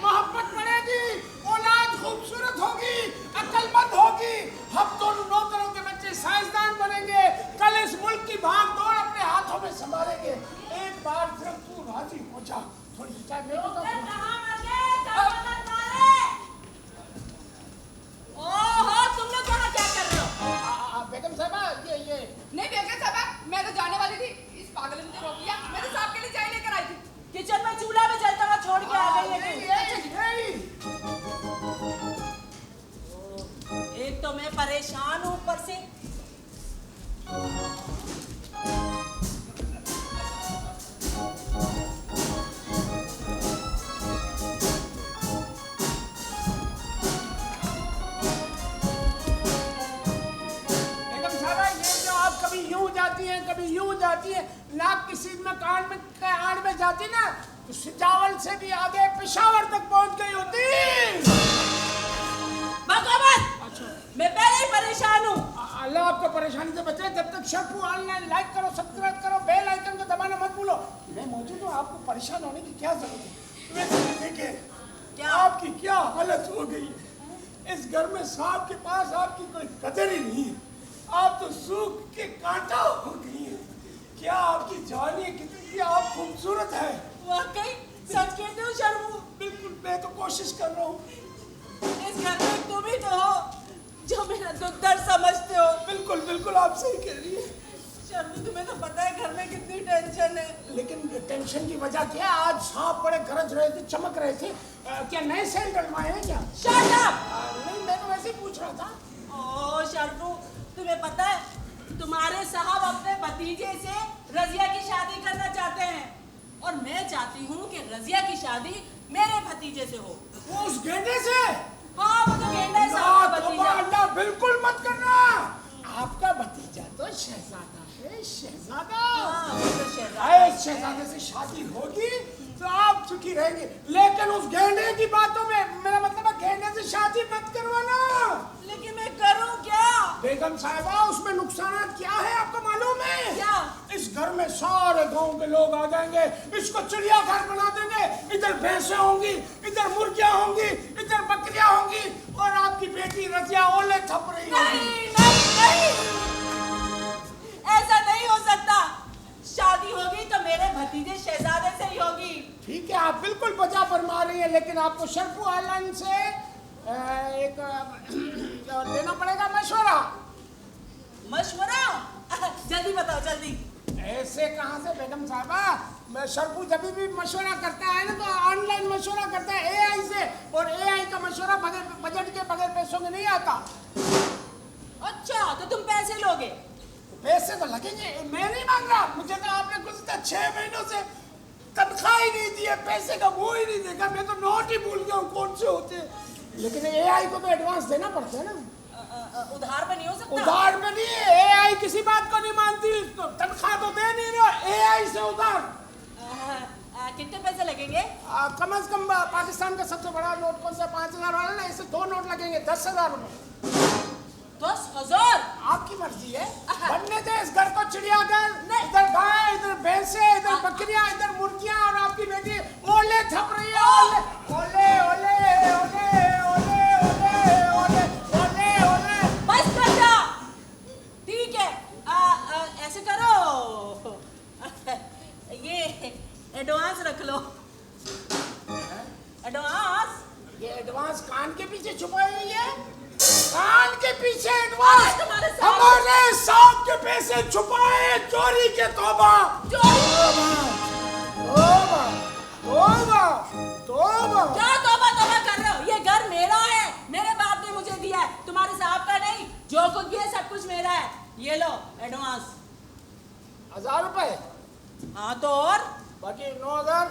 मोहब्बत बढ़ेगी, औलाद खूबसूरत होगी, अक्लमंद होगी, हम दोनों नौकरों के बच्चे साइंसदान बनेंगे, कल इस मुल्क की भाग दौड़ अपने हाथों में संभालेंगे। एक बार सिर्फ तू राजी हो जा, थोड़ी सी चाय मेरे को ओहो, तुम लोग यहाँ क्या कर रहे हो? बेगम साहबा, ये नहीं बेगम साहबा, मैं तो जाने वाली थी, इस पागल ने मुझे रोक लिया। मैं तो सांप के लिए चाय लेकर आई थी। किचन में चूल्हा में जलता हुआ छोड़ के आ गई है तुम। एक तो मैं परेशान हूँ ऊपर से। कभी यूं जाती है, नाक की सीध में कान में आड़ में जाती ना, तो सिजावल से भी आगे पेशावर तक पहुंच गई होती। अच्छा, मैं पहले ही परेशान हूँ। अल्लाह आपको परेशानी से बचाए। जब तक शर्फू ऑनलाइन लाइक करो, सब्सक्राइब करो, बेल आइकन को दबाना मत भूलो। मैं मौजूद हूँ, आपको परेशान होने की क्या जरूरत है? देखिए क्या आपकी क्या हालत हो गई है। इस घर में सांप के पास आपकी कोई कदर ही नहीं है। आप तो सूख के कांटा हो गई है। क्या आपकी जवानी है, कितनी आप खूबसूरत है। वाकई सच कहते हो शर्मू? बिल्कुल, मैं तो कोशिश कर रहा हूँ। इस घर में तुम ही तो हो जो मेरा दुख दर्द समझते हो। बिल्कुल बिल्कुल आप सही कह रही है। शर्मू, तुम्हें तो पता है घर में कितनी टेंशन है। लेकिन टेंशन की वजह क्या है? आज सांप बड़े गरज रहे थे, चमक रहे थे। क्या नए सेल डलवाए हैं क्या? Shut up. नहीं, मैं तो वैसे ही पूछ रहा था। ओ शर्मू, तुम्हें पता है तुम्हारे साहब अपने भतीजे से रजिया की शादी करना चाहते हैं और मैं चाहती हूँ कि रजिया की शादी मेरे भतीजे से हो। वो उस गेंडे से? हाँ, वो तो गेंडा है साहब का भतीजा। अल्लाह, बिल्कुल मत करना। आपका भतीजा तो शहजादा है, शहजादा। हाँ, वो तो शहजादा अरे शहजादे से शादी होगी तो आप सुखी रहेंगे, लेकिन उस गेंडे की बातों में, मेरा मतलब है गेंडे से शादी मत करवाना। लेकिन मैं करूँ क्या? बेगम साहिबा, उसमें नुकसान क्या है आपको मालूम है? क्या? इस घर में सारे गांव के लोग आ जाएंगे, इसको चिड़ियाघर बना देंगे। इधर भैंसें होंगी, इधर मुर्गियां होंगी, इधर बकरियां होंगी और आपकी बेटी रजिया ओले थप रही होगी। नहीं नहीं नहीं, ऐसा नहीं हो सकता। शादी होगी तो मेरे भतीजे शहजादे से ही होगी। ठीक है, आप बिल्कुल बचा फरमा रही है, लेकिन आपको शर्फू आइलैंड से एक लेना पड़ेगा मशवरा। मशवरा? जल्दी बताओ, जल्दी। ऐसे कहाँ से बेगम साहबा? मैं शर्फू जब भी मशवरा करता है ना तो ऑनलाइन मशवरा करता है एआई से, और एआई का मशवरा बगैर बजट के, बगैर पैसों के नहीं आता। अच्छा, तो तुम पैसे लोगे? पैसे तो लगेंगे, मैं नहीं मांग रहा। मुझे तो आपने गुज़िश्ता 6 महीनों से तनख्वाह ही नहीं दी है, पैसे का मुंह ही नहीं देखा। मैं तो नोट ही भूल गया हूँ कौन से होते हैं। लेकिन एआई को तो एडवांस देना पड़ता है ना। उधार पे नहीं हो सकता? उधार पे नहीं, एआई किसी बात को नहीं मानती। तो तनख्वाह तो दे नहीं रहा, एआई से उधार। कितने पैसे लगेंगे? कम से कम पाकिस्तान का सबसे बड़ा नोट कौन सा 5000 वाला ना, इससे 2 नोट लगेंगे 10,000 रुपए। 10,000? आपकी मर्जी है। बनने दे इस घर को चिड़ियाघर। इधर गाय, इधर भैंसे, इधर बकरियां, इधर मुर्गियां, और आपकी बेटी ओले थप रही है। ओले ओले ओले ओले ओले ओले ओले ओले। बस कर जा। ठीक है, ऐसे करो, ये एडवांस रख लो। एडवांस? ये एडवांस कान के पीछे छुपाई हुई है। कान के पीछे एडवांस हमारे सांप के पैसे छुपाए, चोरी के तौबा। तौबा तौबा तौबा। क्या तौबा तौबा कर रहे हो? ये घर मेरा है, मेरे बाप ने मुझे दिया है, तुम्हारे साहब का नहीं। जो कुछ भी है सब कुछ मेरा है। ये लो एडवांस। 1000 रुपए? हाँ तो और बाकी 9000?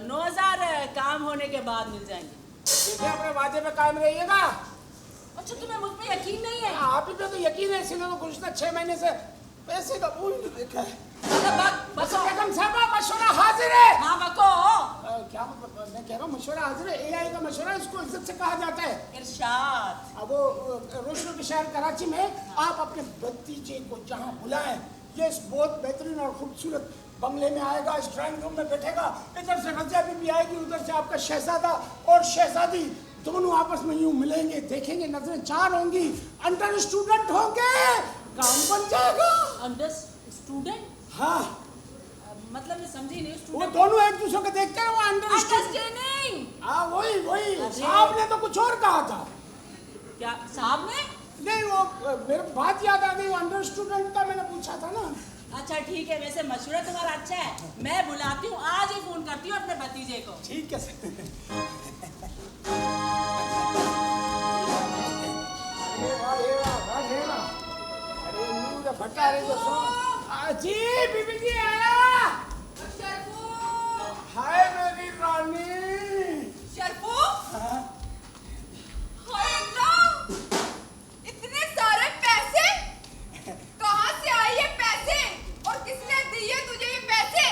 9000 काम होने के बाद मिल जाएंगे। देखिए, अपने वादे पे कायम रहिएगा। अच्छा, तुम्हें मुझ पे यकीन नहीं है? आप ही पे तो यकीन है, इसीलिए तो गुज़िश्ता 6 महीने से पैसे का भूल नहीं देखा है। बको। बेगम साहबा, मशवरा हाजिर है। हाँ बको। क्या मतलब? मैं कह रहा हूँ मशवरा हाजिर है। एआई का मशवरा, इसको इज्जत से कहा जाता है। इरशाद। अब वो रोशनों के शहर कराची में आप अपने भतीजे को जहाँ बुलाएं, ये बहुत बेहतरीन और खूबसूरत बंगले में आएगा, इस ड्राइंग रूम में बैठेगा। इधर से रजिया भी आएगी, उधर से आपका शहजादा और शहजादी दोनों आपस में यूं मिलेंगे, देखेंगे, नजरें चार होंगी, अंडर स्टूडेंट होंगे, काम बन जाएगा। Under student? हाँ, मतलब मैं समझी नहीं। वो दोनों एक दूसरे को देखते हैं, वो अंडर अंडरस्टैंडिंग। हाँ, वही साहब ने तो कुछ और कहा था। क्या साहब ने? नहीं, वो मेरे बात याद आ गई, वो अंडर स्टूडेंट का मैंने पूछा था ना। अच्छा ठीक है, वैसे मशवरा तुम्हारा अच्छा है, मैं बुलाती हूँ, आज ही फोन करती हूँ अपने भतीजे को। ठीक है। भट्टा रे जी, बीबी जी आया। हाय मेरी रानी। शर्फू? हाय अल्लाह, इतने सारे पैसे कहाँ से आए ये पैसे, और किसने दिए तुझे ये पैसे?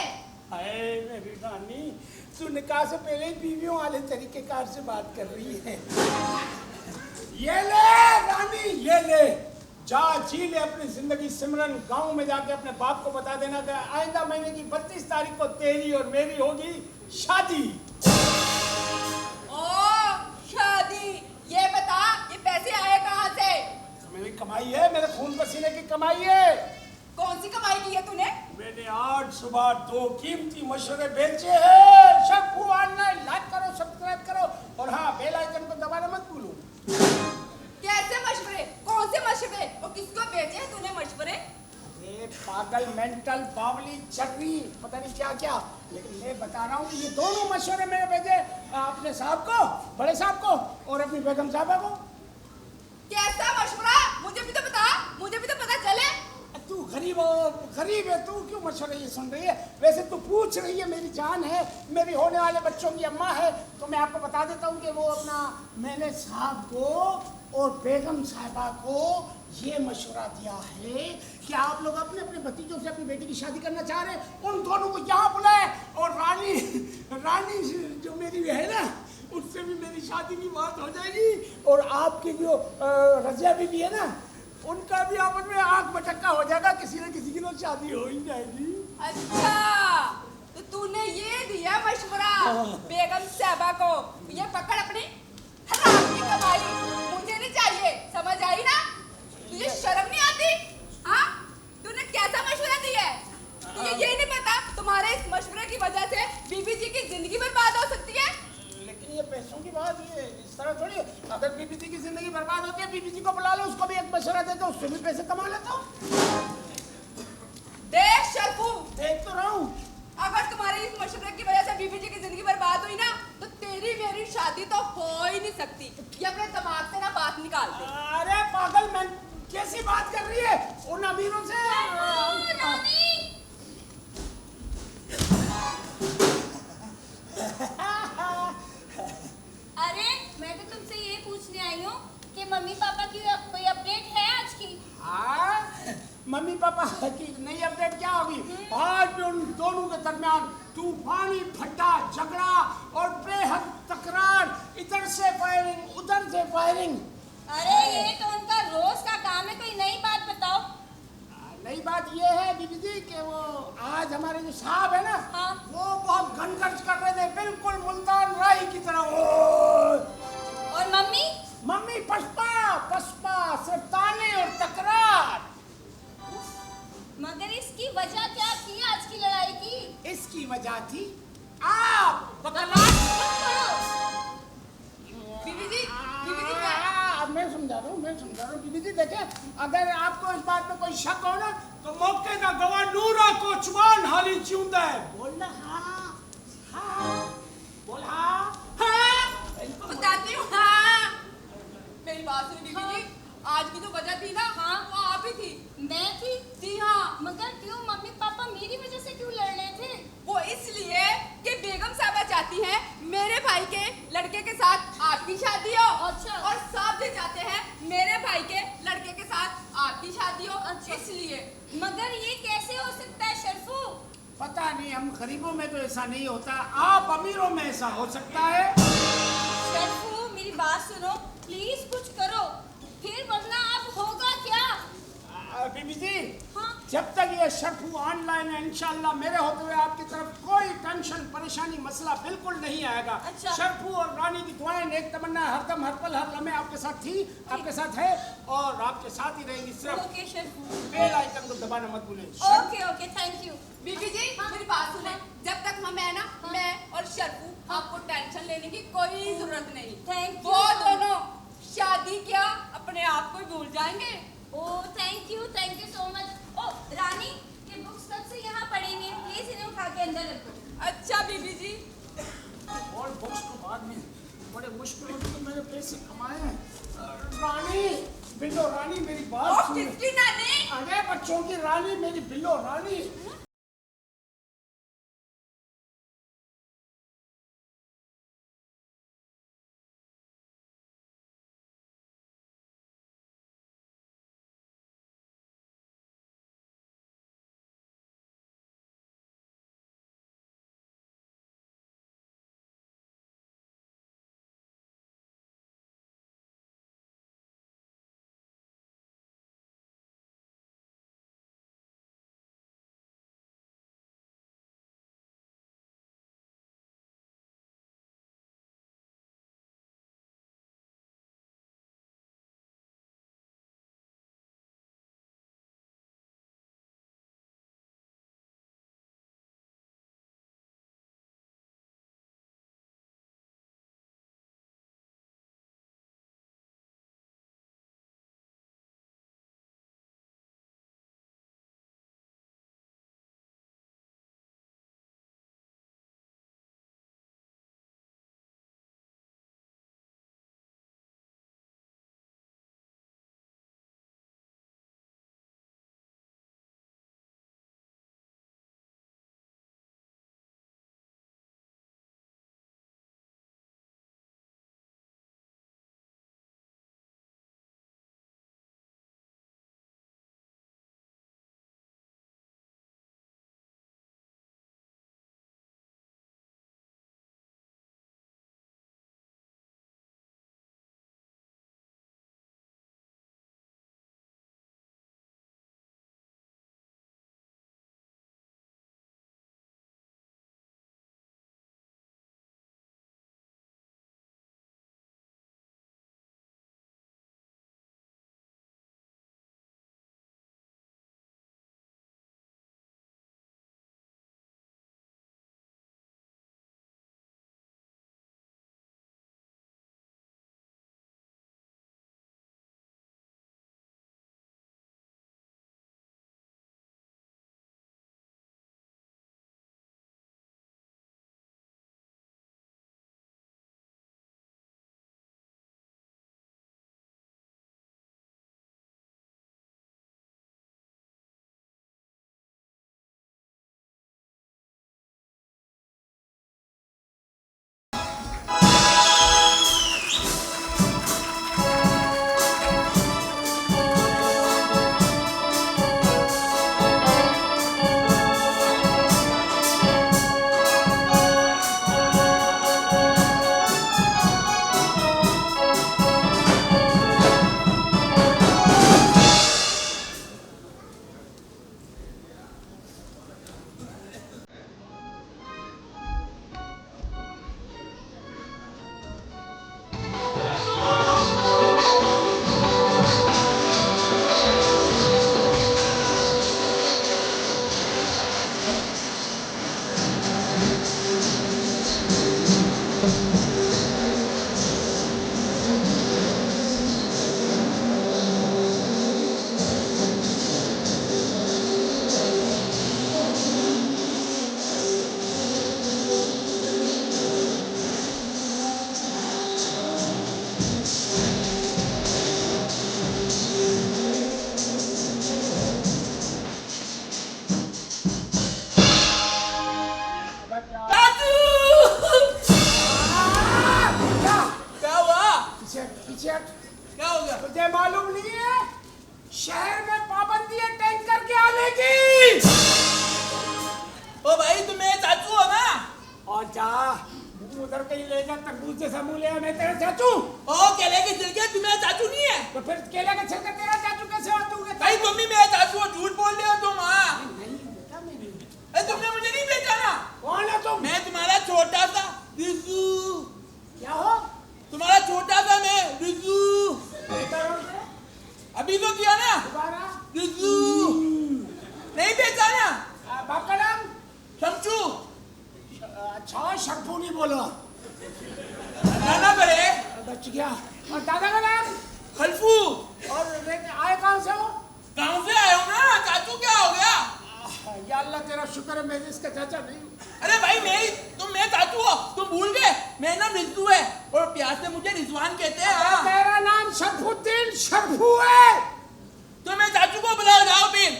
हाय मेरी रानी, तू निकाह से पहले ही बीवियों वाले तरीकेकार से बात कर रही है। ये ले रानी, ये ले, जा जी ले अपनी जिंदगी सिमरन। गांव में जाके अपने बाप को बता देना कि आइंदा महीने की 32 तारीख को तेरी और मेरी होगी शादी। ओ शादी, ये बता ये पैसे आए कहाँ से? मेरी कमाई है, मेरे खून पसीने की कमाई है। कौन सी कमाई की है तूने? मैंने आज सुबह 2 कीमती मशवरे बेचे हैं। सब ऑनलाइन लाइक करो, सब्सक्राइब करो और हाँ बेल आइकन को दबाना मत भूलो। कैसे मशवरे? कौन से मशवरे? और किसको बेचे हैं तूने मशवरे? अरे पागल, मेंटल, बावली, चर्री, पता नहीं क्या क्या, लेकिन मैं बता रहा हूँ कि ये दोनों मशवरे मैंने भेजे अपने साहब को, बड़े साहब को और अपनी बेगम साहबा को। कैसा मशवरा? मुझे भी तो बता, मुझे भी तो पता चले। तू गरीब है, तू क्यों मशवरे ये सुन रही है? वैसे तू पूछ रही है, मेरी जान है, मेरी होने वाले बच्चों की अम्मा है, तो मैं आपको बता देता हूँ कि वो अपना मैंने साहब को और बेगम साहिबा को ये मशवरा दिया है कि आप लोग अपने अपने भतीजों से अपनी बेटी की शादी करना चाह रहे हैं, उन दोनों को यहाँ बुलाए और रानी जो मेरी है ना, उससे भी मेरी शादी की बात हो जाएगी और आपकी जो रजिया बीबी है ना, उनका भी आपस में आंख बटक्का हो जाएगा, किसी न किसी की तो शादी हो ही जाएगी। अच्छा, तो तूने ये दिया मशवरा बेगम साहबा को? ये पकड़ अपनी हराम की कमाई, मुझे नहीं चाहिए, समझ आई ना? तुझे शर्म नहीं आती? हाँ, तूने कैसा मशवरा दिया है? तुझे ये नहीं पता तुम्हारे इस मशवरे की वजह से बीबी जी की जिंदगी बर्बाद हो सकती है? लेकिन ये पैसों की बात, ये इस तरह थोड़ी। अगर बीबी जी की जिंदगी बर्बाद होती है, बीबी जी को बुला लो, उसको भी एक मशवरा देता हूँ, उससे भी पैसे कमा लेता हूँ। देख शर्फू, देख तो रहा हूँ। अगर तुम्हारे इस मशवरे की वजह से बीबी जी की जिंदगी बर्बाद हुई ना, तो तेरी मेरी शादी तो हो ही नहीं सकती। ये अपने दिमाग से ना बात निकाल दे। अरे पागल, मैं कैसी बात कर रही है? उन अमीरों से अरे मैं तो तुमसे ये पूछने आई हूँ कि मम्मी पापा की कोई अपडेट है आज की? हाँ, मम्मी पापा की नई अपडेट क्या होगी? आज उन दोनों के दरमियान तूफानी फटा झगड़ा और बेहद तकरार, इधर से फायरिंग उधर से फायरिंग। अरे ये तो उनका रोज का काम है, कोई नई बात बताओ। नई बात ये है बीबी जी कि वो आज हमारे जो साहब है ना, हाँ। वो बहुत गनगन कर रहे थे, बिल्कुल मुल्तान राही की तरह। और मम्मी? मम्मी पस्पा सिर्फ ताने और तकरार। मगर इसकी वजह क्या थी आज की लड़ाई की? इसकी वजह थी आप बकवास मत करो। बीबी जी मैं समझा रहा हूँ बीबी जी। देखे, अगर आपको इस बात में कोई शक हो ना, तो मौके का गवाह नूरा को चुबान हाली चूंदा है। बोलना हाँ, बोल हाँ। बताती हूँ। हाँ, मेरी बात सुनो बीबी जी, आज की जो वजह थी ना, हाँ। वो आप ही थी। मैं थी? जी हाँ। मगर क्यों? मम्मी पापा मेरी वजह से क्यों लड़ रहे थे? वो इसलिए कि बेगम साहबा चाहती हैं मेरे भाई के लड़के के साथ आपकी शादी हो। अच्छा। और साहब जी चाहते हैं मेरे भाई के लड़के के साथ आपकी शादी हो। अच्छा। इसलिए। मगर ये कैसे हो सकता है शर्फू? पता नहीं, हम गरीबों में तो ऐसा नहीं होता, आप अमीरों में ऐसा हो सकता है। शर्फू मेरी बात सुनो, प्लीज कुछ करो, फिर वरना अब होगा क्या? बीबी जी, हाँ। जब तक ये शर्फू ऑनलाइन है, इंशाल्लाह मेरे होते हुए आपकी तरफ कोई टेंशन परेशानी मसला बिल्कुल नहीं आएगा। अच्छा। शर्फू और रानी की दुआएं नेक तमन्ना हरदम हर पल हर लम्हे आपके साथ थी, आपके साथ है और आपके साथ ही रहेगी। सिर्फ ओके शर्फू। बेल आइकन को दबाना मत भूलें। Okay thank you. बीबी जी हाँ। मेरी बात सुने, जब तक हम है ना, हाँ। मैं और शर्फू, आपको टेंशन लेने की कोई जरूरत नहीं। Thank you। वो दोनों शादी क्या अपने आप को भूल जाएंगे। Oh thank you so much. ओ रानी, ये बुक्स कब से यहाँ पड़ी हुई हैं, प्लीज इन्हें उठा के अंदर रखो। अच्छा बीबी जी। और बुक्स को बाद में, बड़े मुश्किलों से तो मैंने पैसे कमाए हैं। रानी, बिल्लो रानी मेरी बात सुनो। किसकी नानी? अरे बच्चों की रानी, मेरी बिल्लो रानी। तू उधर कहीं ले जा, तरबूज जैसा मुंह ले आ, मैं तेरा चाचू। ओ केले के छिलके तुम्हें चाचू नहीं है? तो फिर केले का छिलका तेरा चाचू कैसे हो? तू भाई तुम भी मेरा चाचू हो, झूठ बोल रहे हो तुम। हाँ नहीं बेटा, मैं नहीं बेटा। अरे तुमने मुझे नहीं पहचाना? कौन है तुम? मैं तुम्हारा छोटा सा रिजू। क्या हो? तुम्हारा छोटा सा मैं रिजू। अभी तो किया ना दोबारा। रिजू। नहीं पहचाना? बाप का नाम? शमचू। अच्छा, शंभू नहीं बोलो। नाना बड़े बच गया। और दादा का नाम? खलफू। और आए कहाँ से हो? गाँव से आए हो ना? चाचू क्या हो गया? या अल्लाह तेरा शुक्र है मैं इसका चाचा नहीं हूँ। अरे भाई मैं चाचू हो, तुम भूल गए? मेरा नाम रिजू है और प्यार से मुझे रिजवान कहते हैं। हाँ। तेरा नाम शरफुद्दीन शरफू है। तो मैं चाचू को बुलाओ, जाओ फिर।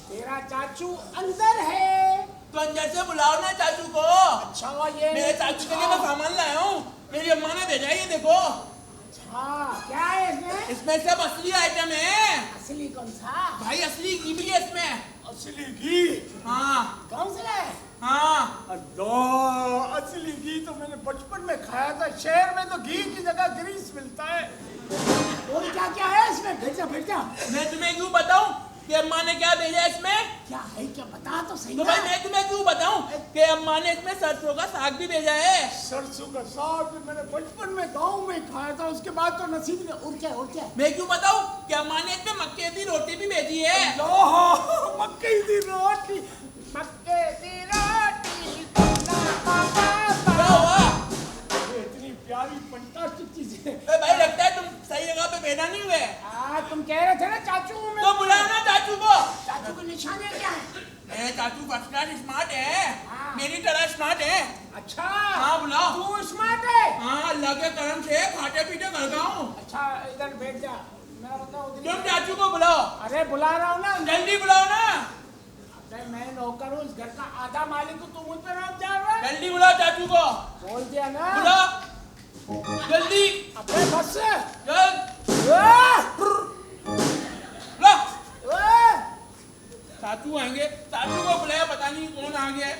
तेरा चाचू अंदर है। तो अंदर से बुलाओ ना चाचू को। अच्छा, ये मेरे चाचू के लिए मैं सामान लाया हूँ, मेरी अम्मा ने भेजा है, ये देखो। अच्छा, क्या है इसमें? इसमें सब असली आइटम है। असली कौन सा? भाई असली घी भी है इसमें। असली घी? हाँ कौन सा है? हाँ। अल्लाह, असली घी तो मैंने बचपन में खाया था। शहर में तो घी की जगह ग्रीस मिलता है। और क्या क्या है इसमें? भेजा भेजा। मैं तुम्हें क्यों बताऊं कि अम्मा ने क्या भेजा है इसमें? क्या है, क्या बता तो सही तो ना। भाई मैं तुम्हें क्यों बताऊं कि अम्मा ने इसमें सरसों का साग भी भेजा है। सरसों का साग भी मैंने बचपन में गांव में खाया था, उसके बाद तो नसीब नहीं। और क्या और क्या? मैं क्यों बताऊं कि अम्मा ने इसमें मक्के की रोटी भी भेजी है। मक्के की रोटी, मक्के की रोटी। क्या हुआ? इतनी प्यारी फंटास्टिक चीजें। ए भाई लगता है तुम सही जगह पे पैदा नहीं हुए। तुम कह रहे थे ना चाचू में। तो बुलाओ ना चाचू को। चाचू की निशानी क्या है? मेरे चाचू फर्स्ट क्लास स्मार्ट है, हाँ। मेरी तरह स्मार्ट है। अच्छा, हाँ बुलाओ। तू स्मार्ट है? हाँ अल्लाह के करम से खाते पीते घर का हूँ। अच्छा, इधर बैठ जा। मेरा मतलब उधर। तुम चाचू को बुलाओ। अरे बुला रहा हूँ ना। जल्दी बुलाओ ना। अरे मैं नौकर हूँ, इस घर का आधा मालिक हूँ, तू मुझ पे नाम जा रहा है? जल्दी बुलाओ चाचू को। बोल दिया ना। बुलाओ जल्दी। अपने बस से। ला। ए! चाचू आएंगे, चाचू को बुलाया, पता नहीं कौन आ गया है।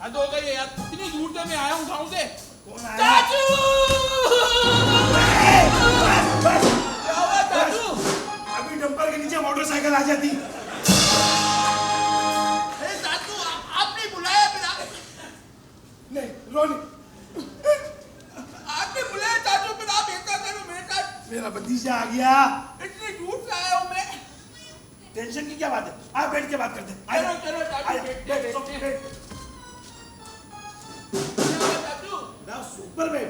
हद हो गई है यार, इतनी दूर से मैं आया हूँ गाँव से। कौन आया? चाचू क्या हुआ चाचू? अभी डंपर के नीचे मोटरसाइकिल आ जाती। अरे चाचू आपने बुलाया फिर नहीं रोनी, आपने बुलाया चाचू, फिर आप ऐसा करो मेरे साथ। मेरा भतीजा आ गया। इतनी दूर से आया हूँ मैं। टेंशन की क्या बात है? आप बैठ के बात करते हैं। चलो चलो चाचू आजा, बैठते बैठ, बैठते। बैठ। क्या हुआ चाचू? ना सुपर बैठ।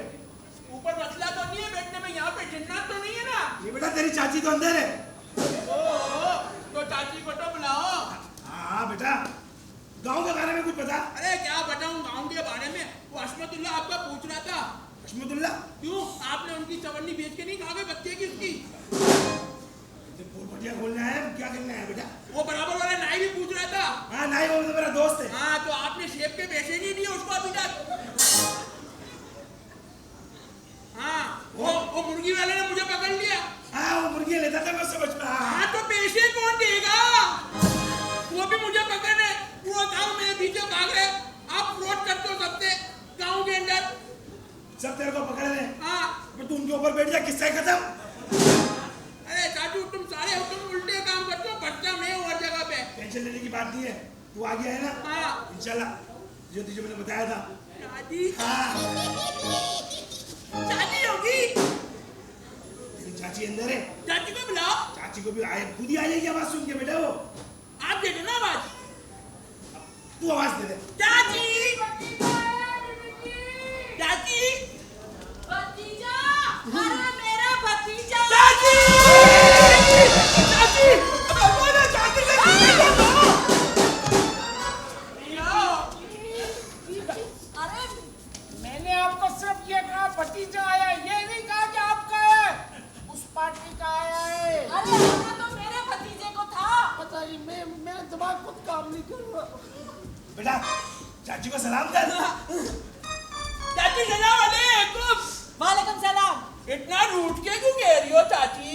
ऊपर मसला तो नहीं है बैठने में, यहाँ पे जन्नत तो नहीं है ना? ये बेटा तेरी चाची तो अंदर है। ओह, तो चाची को तो बुलाओ। हाँ बेटा, गांव के बारे में कुछ पता? अरे क्या बताऊं गाँव के बारे में, वो अशमतुल्ला आपका पूछ रहा था। हशमतुल्ला क्यों आपने उनकी चवन्नी बेच के नहीं खा गए बच्चे की उसकी? पोपटिया खोलना है, क्या करना है बेटा? वो बराबर वाला नाई भी पूछ रहा था। हाँ नाई वो तो मेरा दोस्त है। हाँ तो आपने शेप के पैसे नहीं दिए उसको अभी तक। हाँ वो मुर्गी वाले ने मुझे पकड़ लिया। हाँ वो मुर्गी लेता था मैं उससे बचपन। हाँ तो पैसे कौन देगा? वो भी मुझे पकड़े, पूरा गाँव मेरे पीछे भाग रहे। आप फ्रॉड करते हो सबसे गाँव के अंदर। सब तेरे को पकड़ ले। हाँ तो तू उनके ऊपर बैठ जा, किस्सा ही खत्म। अरे चाचू तुम सारे हो, तुम उल्टे काम करते हो, बच्चा मैं हूँ हर जगह पे। टेंशन लेने की बात नहीं है, तू आ गया है ना? हाँ इंशाल्लाह जो तुझे मैंने बताया था। शादी हाँ शादी होगी। तेरी चाची अंदर है। चाची को बुलाओ। चाची को भी आए, खुद ही आ जाएगी आवाज सुन के बेटा। वो आप दे दो ना आवाज। तू आवाज दे दे। चाची चाची भतीजा, अरे मेरा भतीजा। चाची चाची बोलो चाची अरे मैंने आपको सिर्फ ये कहा भतीजा आया, ये नहीं कहा कि आपका है, उस पार्टी का आया है। अरे आना तो मेरे भतीजे को था। पता नहीं, मेरा दिमाग खुद काम नहीं कर रहा। बेटा चाची को सलाम कर। चाची सलाम अलैकुम। वालेकुम सलाम। इतना रूठ के क्यों कह रही हो चाची?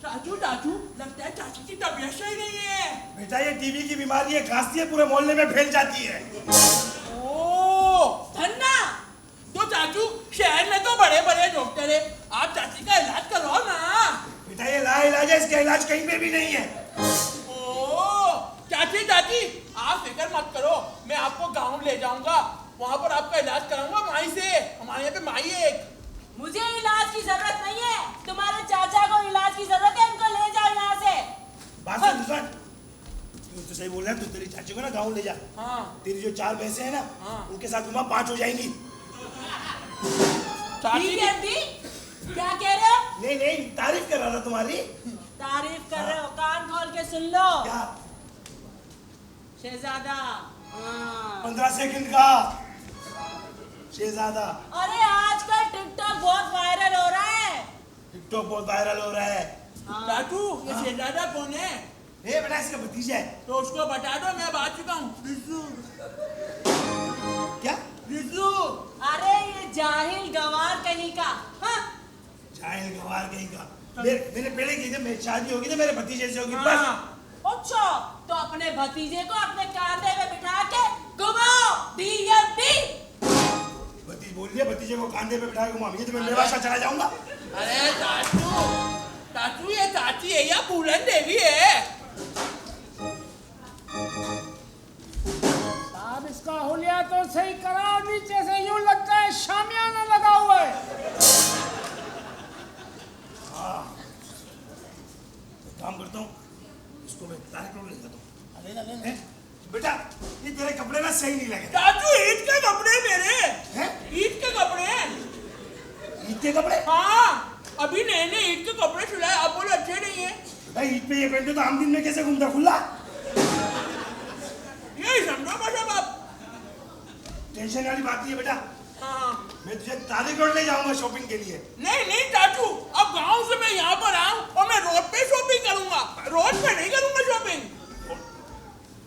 चाचू चाचू लगता है चाची की तबीयत सही नहीं है। बेटा ये टीबी की बीमारी है, खांसती है, पूरे मोहल्ले में फैल जाती है। ओह धन्ना। तो चाचू अरे आप चाची का इलाज करवाओ ना। बेटा ये लाइलाज है, इसका इलाज कहीं पे भी नहीं है। ओ चाची चाची आप फिक्र मत करो, मैं आपको गांव ले जाऊंगा, वहां पर आपका इलाज कराऊंगा माई से। हमारे यहाँ पे माई है एक। मुझे इलाज की जरूरत नहीं है, तुम्हारे चाचा को इलाज की जरूरत है, इनको ले जाओ यहाँ से। बात सुन दूसरा, तू तो सही बोल रहा है, तू तेरी चाची को ना गाँव ले जा। हाँ तेरी जो 4 भैंसें हैं ना, हाँ। उनके साथ घुमा 5 हो जाएंगी। चाची ठीक है दी, क्या कह रहे हो? नहीं नहीं, तारीफ कर रहा था तुम्हारी। तारीफ कर रहे हो, कान खोल के सुन लो। क्या? शहजादा। हाँ। 15 सेकंड का शहजादा। अरे आजकल टिकटॉक बहुत वायरल हो रहा है। टिकटॉक बहुत वायरल हो रहा है। चाचू ये शहजादा कौन है? ए बेटा इसका भतीजा है। तो उसको बता दो, मैं आ चुका हूँ। रिजू क्या? रिजू। अरे ये जाहिल गवार कहीं का। हाँ? जाहिल गवार कहीं का। मैंने पहले की थी, मेरी शादी होगी तो मेरे भतीजे से होगी बस। अच्छा तो अपने भतीजे को अपने कांधे पे बिठा के घुमाओ, DMD। भतीज बोल दिया, भतीजे को कांधे पे बिठा के घुमा, ये तो मैं मेवासा चला जाऊंगा। अरे चाचू चाचू ये चाची है या पूरन देवी है? साहब इसका हुलिया तो सही करा, नीचे से यूं लगता है शामियाना लगा हुआ है। हाँ काम करता हूँ, इसको मैं तारीख रोड ले जाता हूँ। हैं? बेटा ये तेरे कपड़े ना सही नहीं लगे। चाचू ईद के कपड़े मेरे हैं? ईद के कपड़े। ईद के कपड़े? हाँ अभी नए नए ईद के कपड़े सिलाए, आप बोले अच्छे नहीं है। भाई ईद पे ये पहनते तो आम दिन में कैसे घूमता खुला? ये समझो मतलब आप। टेंशन वाली बात नहीं है बेटा। हाँ मैं तुझे तारीख रोड ले जाऊंगा शॉपिंग के लिए। नहीं नहीं चाचू, अब गांव से मैं यहाँ पर आऊँ और मैं रोड पे शॉपिंग करूंगा, रोड पे नहीं करूंगा शॉपिंग।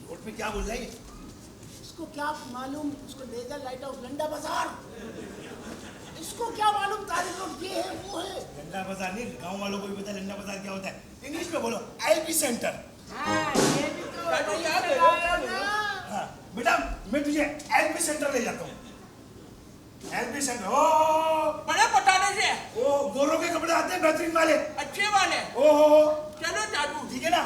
रोड पे क्या बोल रहा है? इसको क्या मालूम, उसको ले जा लाइट हाउस लंडा बाजार। इसको क्या मालूम तारीख रोड ये है वो है। लंडा बाजार नहीं, गांव वालों को भी पता है लंडा बाजार क्या होता है। इंग्लिश में बोलो LP सेंटर। हाँ, ये भी तो चाचू याद है हाँ बेटा मैं तुझे LP सेंटर ले जाता हूँ। LP सेंटर ओ बड़े पटाने से ओ गोरों के कपड़े आते हैं बेहतरीन वाले, अच्छे वाले। ओ चलो चाचू ठीक है ना?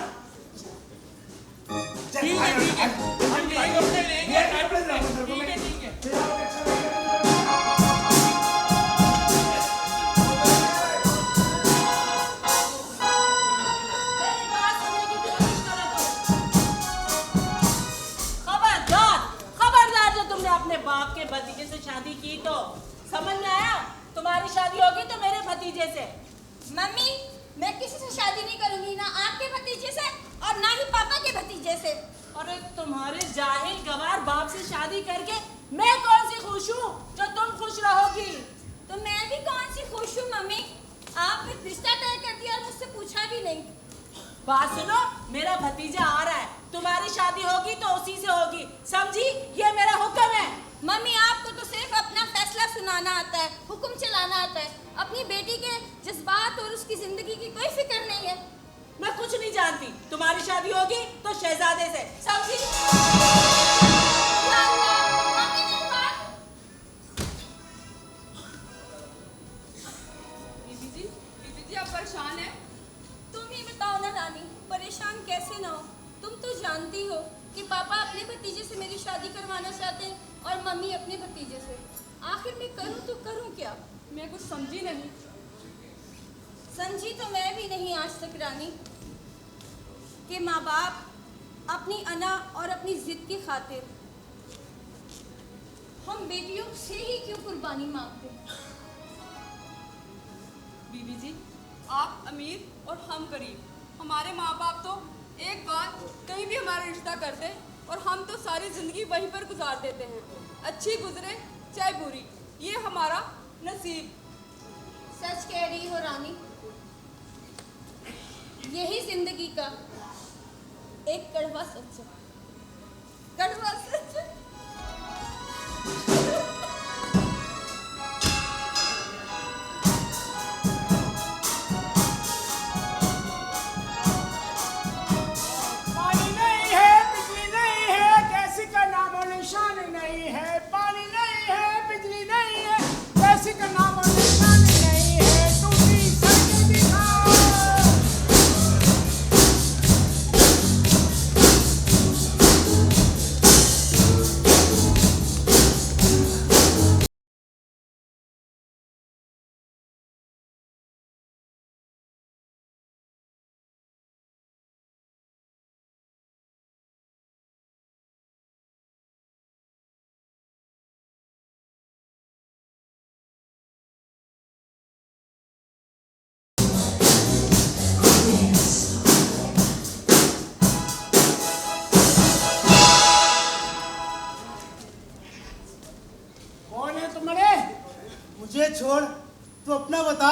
चल, ठीक है ठीक है, हम यही कपड़े लेंगे ये चाचू कपड़े से। लाओ, तेरे को ठीक मैं- है ठीक है। मेरी बात सुनने की कोशिश करो तुम। खबरदार खबरदार, जो तुमने अपने बाप के भतीजे से शादी की तो समझ में आया? तुम्हारी शादी होगी तो मेरे भतीजे से। मम्मी मैं किसी से शादी नहीं करूंगी, ना आपके भतीजे से और ना ही पापा के भतीजे से। अरे तुम्हारे जाहिल गवार बाप से शादी करके मैं कौन सी खुश हूँ जो तुम खुश रहोगी? तो मैं भी कौन सी खुश हूँ मम्मी, आपने रिश्ता तय कर दिया और मुझसे पूछा भी नहीं। बात सुनो, मेरा भतीजा आ रहा है, तुम्हारी शादी होगी तो उसी से होगी, समझी? ये मेरा हुक्म है। मम्मी आपको तो सिर्फ अपना फैसला सुनाना आता है, हुक्म चलाना आता है, अपनी बेटी के जज्बात और उसकी जिंदगी की कोई फिक्र नहीं है। मैं कुछ नहीं जानती, तुम्हारी शादी होगी तो शहजादे से, समझी? मम्मी मेरी बात। दीदी जी आप परेशान हैं? तुम ही बताओ ना रानी, परेशान कैसे ना हो। तुम तो जानती हो कि पापा अपने भतीजे से मेरी शादी करवाना चाहते हैं और मम्मी अपने भतीजे से। आखिर मैं करूं तो करूं क्या? मैं कुछ समझी नहीं। समझी तो मैं भी नहीं आज तक रानी, कि माँ बाप अपनी अना और अपनी जिद की खातिर हम बेटियों से ही क्यों कुर्बानी मांगते हैं। बीबी जी आप अमीर और हम गरीब, हमारे माँ बाप तो एक बार कहीं भी हमारा रिश्ता करते और हम तो सारी जिंदगी वहीं पर गुजार देते हैं, अच्छी गुजरे चाहे बुरी, ये हमारा नसीब। सच कह रही हो रानी, यही जिंदगी का एक कड़वा सच है, कड़वा सच है। पानी नहीं है, बिजली नहीं है, कैसी का नामो निशान नहीं है। पानी नहीं है, बिजली नहीं है, कैसी का नामो निशान नहीं है। मुझे छोड़, तू अपना बता।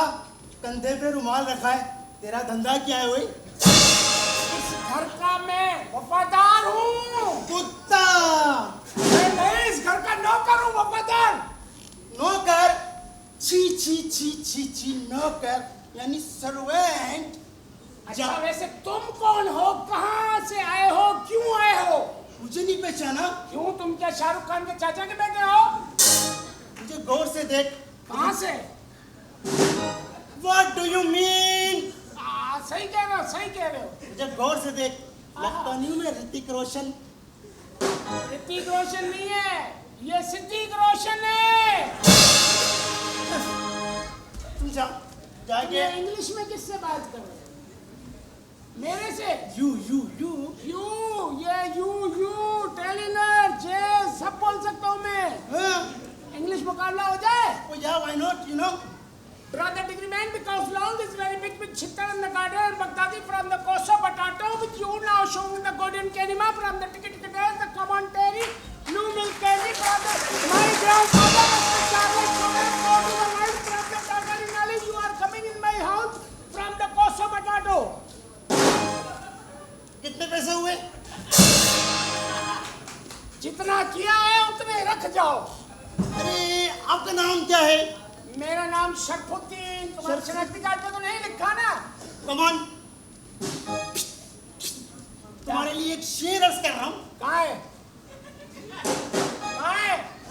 कंधे पे रुमाल रखा है, तेरा धंधा क्या है? वही इस घर का मैं वफादार हूँ। कुत्ता। मैं इस घर का नौकर हूँ, वफादार। नौकर? छी छी छी छी छी, नौकर यानी सर्वेंट। अच्छा वैसे तुम कौन हो, कहाँ से आए हो, क्यों आए हो? मुझे नहीं पहचाना? क्यों, तुम क्या शाहरुख खान के चाचा के बेटे हो? मुझे गौर से देख। कहाँ से? What do you mean? सही कह रहे हो, सही कह रहे हो। मुझे गौर से देख, लगता नहीं मैं ऋतिक रोशन? ऋतिक रोशन नहीं है, ये सिद्दीक रोशन है। तुम जा, जाके ये इंग्लिश में किससे बात कर रहे हो? मेरे से? यू टेलीनर, जे सब बोल सकता हूँ मैं। इंग्लिश मुकाबला हो जाए? Oh yeah, why not? You know. Brother degree man, because long is very big with chitta in the garden and Baghdadi from the Koso potato with you now showing the golden kenima from the ticket the commentary, new milk candy from the my grandfather Mr. Charles Comer go to the world from the Tagari Nali, you are coming in my house from the Koso potato. कितने पैसे हुए? जितना किया है उतने रख जाओ। अरे आपका नाम क्या है? मेरा नाम शरफुद्दीन। तुम्हारे शनाख्ती कार्ड पे तो नहीं लिखा ना? Come on. तुम्हारे लिए एक शेर अर्ज कर रहा हूँ। कहाँ है?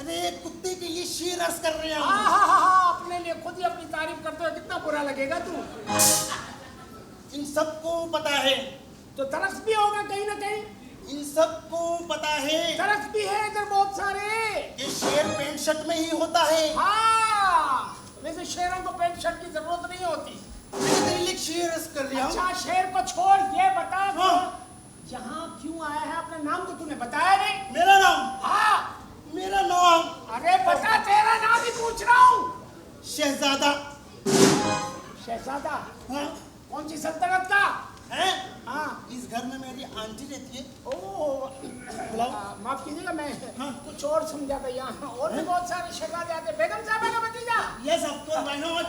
अरे कुत्ते के लिए शेर अर्ज कर रहे हैं। अपने लिए खुद ही अपनी तारीफ करते हो, कितना बुरा लगेगा तू। इन सबको पता है, तो तरस भी होगा कहीं ना कहीं। इन सबको पता है, तरस भी है इधर बहुत सारे। ये शेर पैंट शर्ट में ही होता है। हाँ, वैसे शेरों को पैंट शर्ट की जरूरत नहीं होती। मैं तेरे लिए शेर अर्ज कर रहा हूँ। अच्छा शेर को छोड़, ये बता यहाँ क्यों आया है? अपना नाम तो तूने बताया नहीं। मेरा नाम? हाँ मेरा नाम? अरे बता, तेरा नाम ही पूछ रहा हूँ। शहजादा। शहजादा? हाँ। कौन सी सल्तनत का है? हाँ। इस घर में मेरी आंटी रहती है। ओह, माफ कीजिएगा, मैं कुछ और समझा था। यहाँ और भी बहुत सारे शहजादे आते। बेगम साहब का भतीजा? Yes, of course, why not?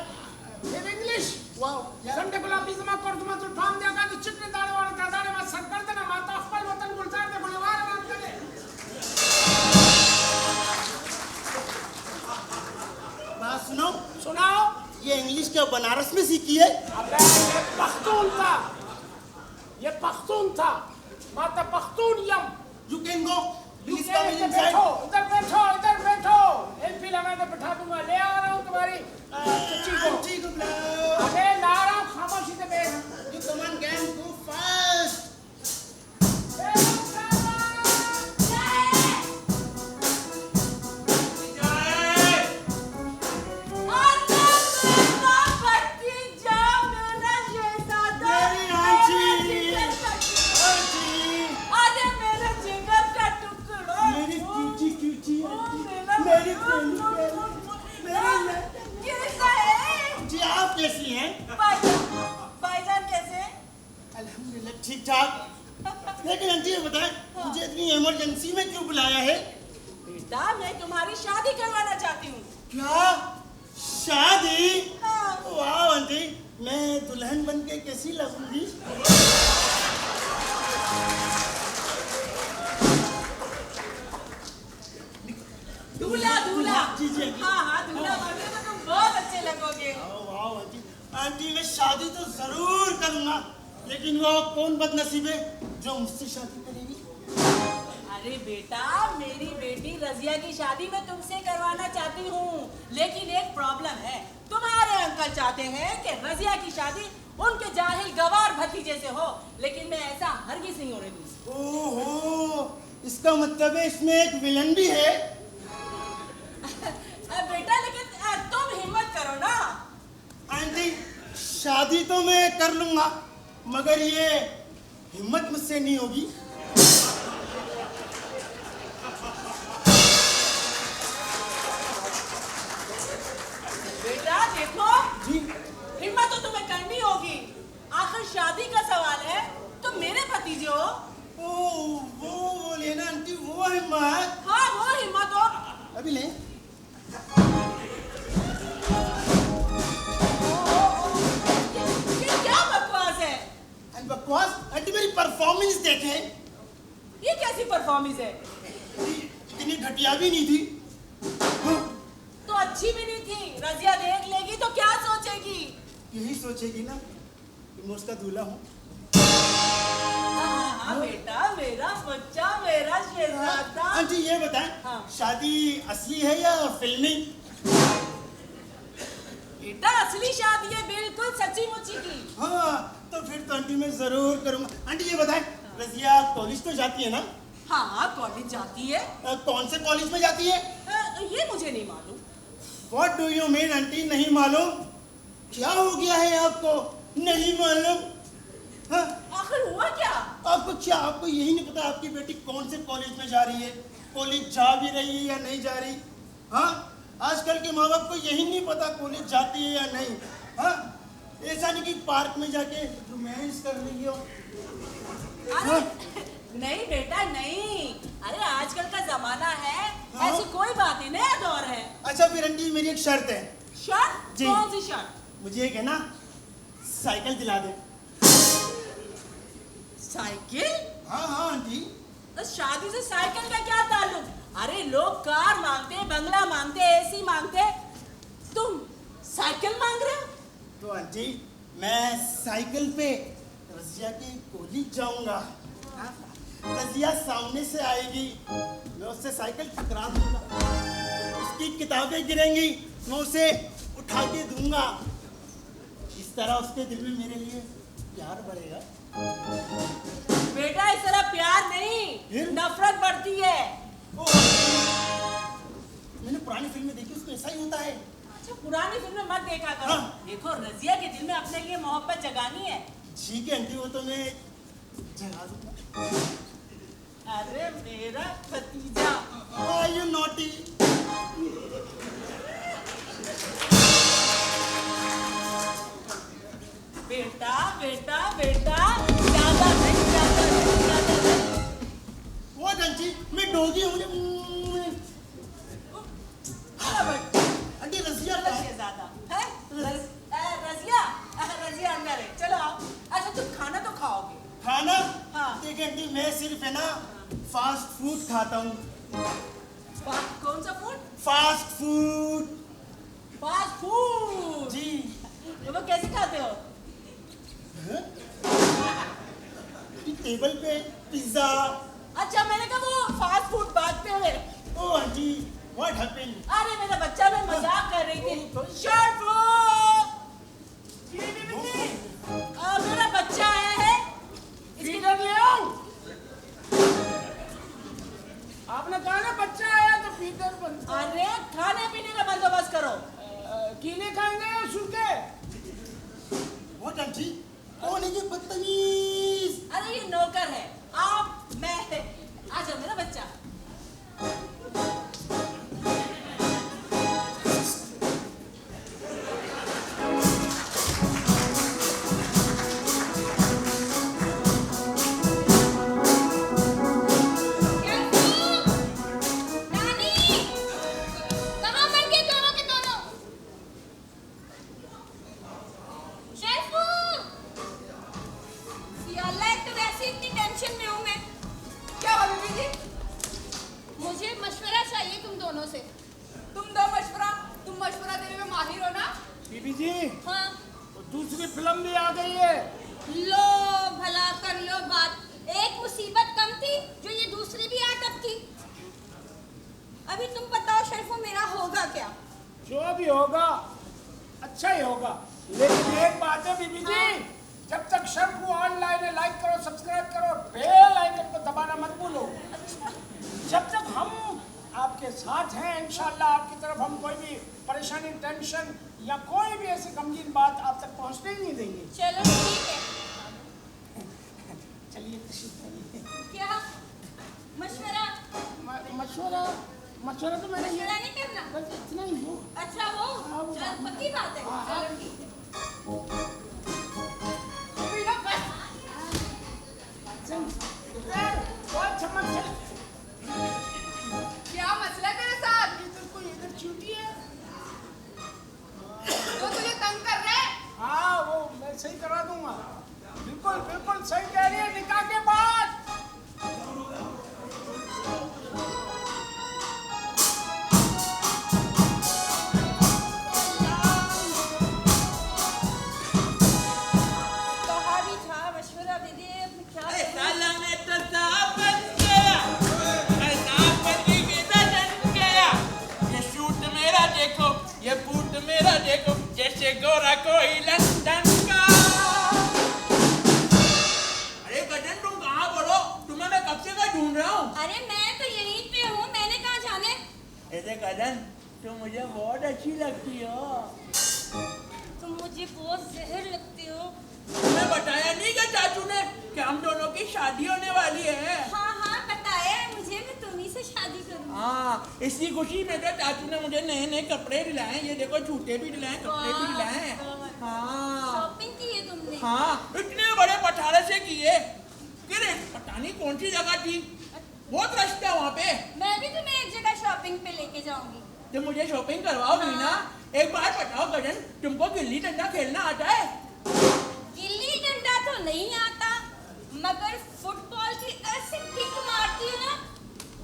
In English? Wow. Sunday गुलाबी जमा कर तुम तो फार्म दिया का चिट्टे दाड़े वाले दाड़े में सर कर देना माता अफल वतन गुलजार दे बुलवार नाम करे। बात सुनो। सुनाओ। ये इंग्लिश क्या बनारस में सीखी है? अबे ये पख्तून था, ये पख्तून था, माता पख्तून यम। You can go. Please इधर come inside. बैठो, इधर बैठो। एलपी लगा के बिठा दूंगा। ले आ रहा हूँ तुम्हारी चच्ची को। आंटी को बुलाओ। अबे ला रहा हूँ, खामोशी से बैठ। You come on, gang, go fast. कैसी हैं? भाईजान कैसे? अल्हम्दुलिल्लाह ठीक ठाक। लेकिन आंटी ये बताएं, मुझे इतनी इमरजेंसी में क्यों बुलाया है? बेटा मैं तुम्हारी शादी करवाना चाहती हूँ। क्या? शादी? हाँ। वाह आंटी, मैं दुल्हन बन के कैसी लगूंगी? दूल्हा दूल्हा। जी जी। हाँ दूल्हा बनने में तुम बहुत अच्छे लगोगे। वाह आंटी, आंटी मैं शादी तो जरूर करूंगा, लेकिन वो कौन बदनसीब है जो मुझसे शादी करेगी? अरे बेटा मेरी बेटी रजिया की शादी मैं तुमसे करवाना चाहती हूँ, लेकिन एक प्रॉब्लम है। तुम्हारे अंकल चाहते हैं कि रजिया की शादी उनके जाहिल गवार भतीजे से हो, लेकिन मैं ऐसा हरगिज नहीं होने दूंगी। ओहो, इसका मतलब है इसमें एक विलन भी है। बेटा लेकिन तुम हिम्मत करो ना। आंटी शादी तो मैं कर लूंगा, मगर ये हिम्मत मुझसे नहीं होगी। बेटा देखो जी। हिम्मत तो तुम्हें करनी होगी, आखिर शादी का सवाल है, तुम मेरे भतीजे हो। वो लेना आंटी, वो हिम्मत। हाँ वो हिम्मत हो। अभी ले। मम्मी से। इतनी घटिया भी नहीं थी। हाँ, तो अच्छी भी नहीं थी। रजिया देख लेगी तो क्या सोचेगी? यही सोचेगी ना कि मैं उसका दूल्हा हूँ। हाँ बेटा, मेरा बच्चा, मेरा शहजादा। आंटी ये बताएं, हाँ। शादी असली है या फिल्मी? बेटा असली शादी है, बिल्कुल सच्ची मुच्ची की। हाँ, तो फिर तो आंटी मैं जरूर करूंगा। आंटी ये बताएं, रजिया कॉलेज तो जाती है ना? हाँ कॉलेज जाती है। कौन से कॉलेज में जाती है? ये मुझे नहीं मालूम। What do you mean aunty नहीं मालूम? क्या हो गया है आपको नहीं मालूम? हाँ? आखिर हुआ क्या? आपको क्या, आपको यही नहीं पता आपकी बेटी कौन से कॉलेज में जा रही है, कॉलेज जा भी रही है या नहीं जा रही? हाँ, आजकल के माँ बाप को यही नहीं पता कॉलेज जाती है या नहीं। हाँ, ऐसा नहीं कि पार्क में जाके रोमांस कर रही हो। अरे नहीं बेटा नहीं, अरे आजकल का जमाना है। हाँ? ऐसी कोई बात नहीं, नया दौर है। अच्छा फिर आंटी मेरी एक शर्त है। शर्त? जी। कौन सी शर्त? मुझे एक है ना साइकिल दिला दे। साइकिल? हाँ हाँ आंटी। तो शादी से साइकिल का क्या ताल्लुक? अरे लोग कार मांगते, बंगला मांगते, एसी मांगते, तुम साइकिल मांग रहे हो? तो आंटी मैं साइकिल पे रजिया के कॉलेज जाऊंगा। हाँ? रजिया सामने से आएगी, मैं उससे साइकिल टकरा दूंगा, उसकी किताबें गिरेंगी, मैं उसे उठा के दूंगा। इस तरह उसके दिल में मेरे लिए प्यार बढ़ेगा। बेटा इस तरह प्यार नहीं, फिर? नफरत बढ़ती है। मैंने पुरानी फिल्में देखी, उसमें ऐसा ही होता है। अच्छा पुरानी फिल्में मत देखा करो। हाँ। देखो रजिया के दिल में अपने लिए मोहब्बत जगानी है। ठीक है आंटी, वो तो मैं जगा दूंगा। अरे मेरा भतीजा। Are you naughty? बेटा बेटा बेटा, ज्यादा नहीं, ज्यादा नहीं, ज्यादा नहीं। What आंटी, मैं डोगी हूँ। आंटी रजिया कहाँ है? शहजादा है? रजिया, रजिया अंदर है, चलो आओ। अच्छा तुम खाना तो खाओगे? खाना? हाँ। देखिए आंटी मैं सिर्फ है ना फास्ट फूड खाता हूँ। कौन सा food? Fast food. Fast food. जी। तो वो कैसे खाते हो? हाँ? टेबल पे पिज्जा। अच्छा मैंने कहा वो फास्ट फूड बांटते हुए। ओ आंटी व्हाट हैपेंड? अरे मेरा बच्चा, मैं मजाक कर रही थी। शर्ट लो। मेरा बच्चा आया है, इसकी फीडर ले आओ। आपने कहा ना बच्चा आया तो फीडर बनता। अरे खाने पीने का बंदोबस्त करो। कीले खाएंगे या सूखे? व्हाट आंटी, कौन है ये बदतमीज? अरे ये नौकर है। आप मैं आ जाओ मेरा बच्चा। बीबी जी हाँ, दूसरी फिल्म भी आ गई है। लो भला कर लो बात। एक मुसीबत कम थी जो ये दूसरी भी आ टपकी। अभी तुम बताओ शरीफो, मेरा होगा क्या? जो भी होगा अच्छा ही होगा, लेकिन एक बात है बीबी जी, जब तक शर्फ को ऑनलाइन है लाइक करो, सब्सक्राइब करो, बेल आइकन को दबाना मत भूलो। जब तक हम आपके साथ हैं इंशाल्लाह आपकी तरफ हम कोई भी परेशानी, टेंशन या कोई भी ऐसी गमगीन बात आप तक पहुंचने ही नहीं देंगे। चलो ठीक है। चलिए तशरीफ लाइए। क्या मशवरा? मशवरा तो मैंने ये मशवरा नहीं करना? बस इतना ही हो। अच्छा हो, चल पक्की बात है। चलो ठीक है। बहुत चमक है। क्या मसला है तेरे साथ? इधर कोई इधर चूटी है। तो तुझे तंग कर रहा है? हाँ वो मैं सही करा दूंगा। बिल्कुल बिल्कुल सही कह रही है, निकाह के बाद। देखो ये बूट मेरा देखो जैसे गोरा कोई लंदन का। अरे गजन तुम कहाँ बोलो, तुम्हें मैं कब से ढूंढ रहा हूँ। अरे मैं तो यहीं पे हूँ, मैंने कहाँ जाने। ऐसे गजन तुम मुझे बहुत अच्छी लगती हो। तुम मुझे बहुत जहर लगती हो। तुम्हें बताया नहीं क्या चाचू ने कि हम दोनों की शादी होने वाली है। हाँ हाँ बताया है मुझे, मैं तुम्ही से शादी करूँगी। हाँ, इसी खुशी में तो चाचू ने मुझे नए नए कपड़े दिलाए। ये देखो जूते भी दिलाए, कपड़े भी दिलाए। हाँ शॉपिंग की है तुमने? हाँ, इतने बड़े पठारे से किए। किरे पता नहीं कौन सी जगह थी, बहुत रश था वहाँ पे। मैं भी तुम्हें एक जगह शॉपिंग पे लेके जाऊंगी। तुम मुझे शॉपिंग करवाओगी ना? एक बार बताओ गजन, तुमको गिल्ली डंडा खेलना आता है? गिल्ली डंडा तो नहीं आता, मगर फुटबॉल की ऐसी किक मारती है ना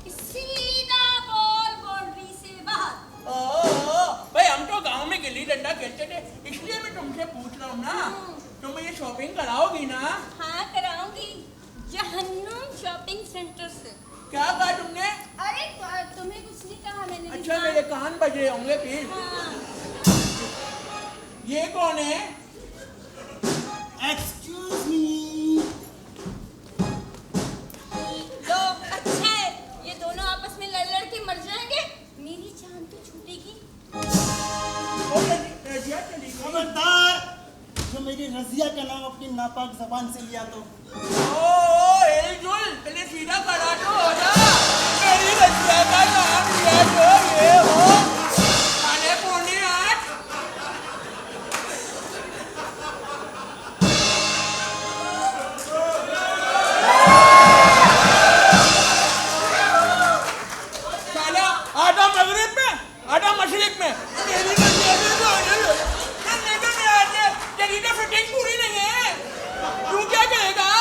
कि सीधा बॉल बाउंड्री से बाहर। भाई हम तो गांव में गिल्ली डंडा खेलते थे, इसलिए मैं तुमसे पूछ रहा हूँ ना। तुम ये शॉपिंग कराओगी ना? हाँ कराऊंगी, जहन्नुम शॉपिंग सेंटर से। क्या कहा तुमने? अरे तुम्हें कुछ नहीं कहा मैंने। अच्छा मेरे कान बजे होंगे फिर। हाँ। ये कौन है? Excuse me. लो अच्छा है, ये दोनों आपस में लड़ लड़ के मर जाएंगे, मेरी जान तो छूटेगी। रजिया चली गई। खबरदार, जो मेरी रजिया का नाम अपनी नापाक जबान से लिया तो। एलजुल, पहले सीधा खड़ा तो हो जा। मेरी रजिया का नाम लिया तो ये हो। खाने पौने आज। साला आधा मगरिब में, आधा मशरिक में। मेरी रजिया तो फिटिंग पूरी नहीं है। तू क्या कहेगा?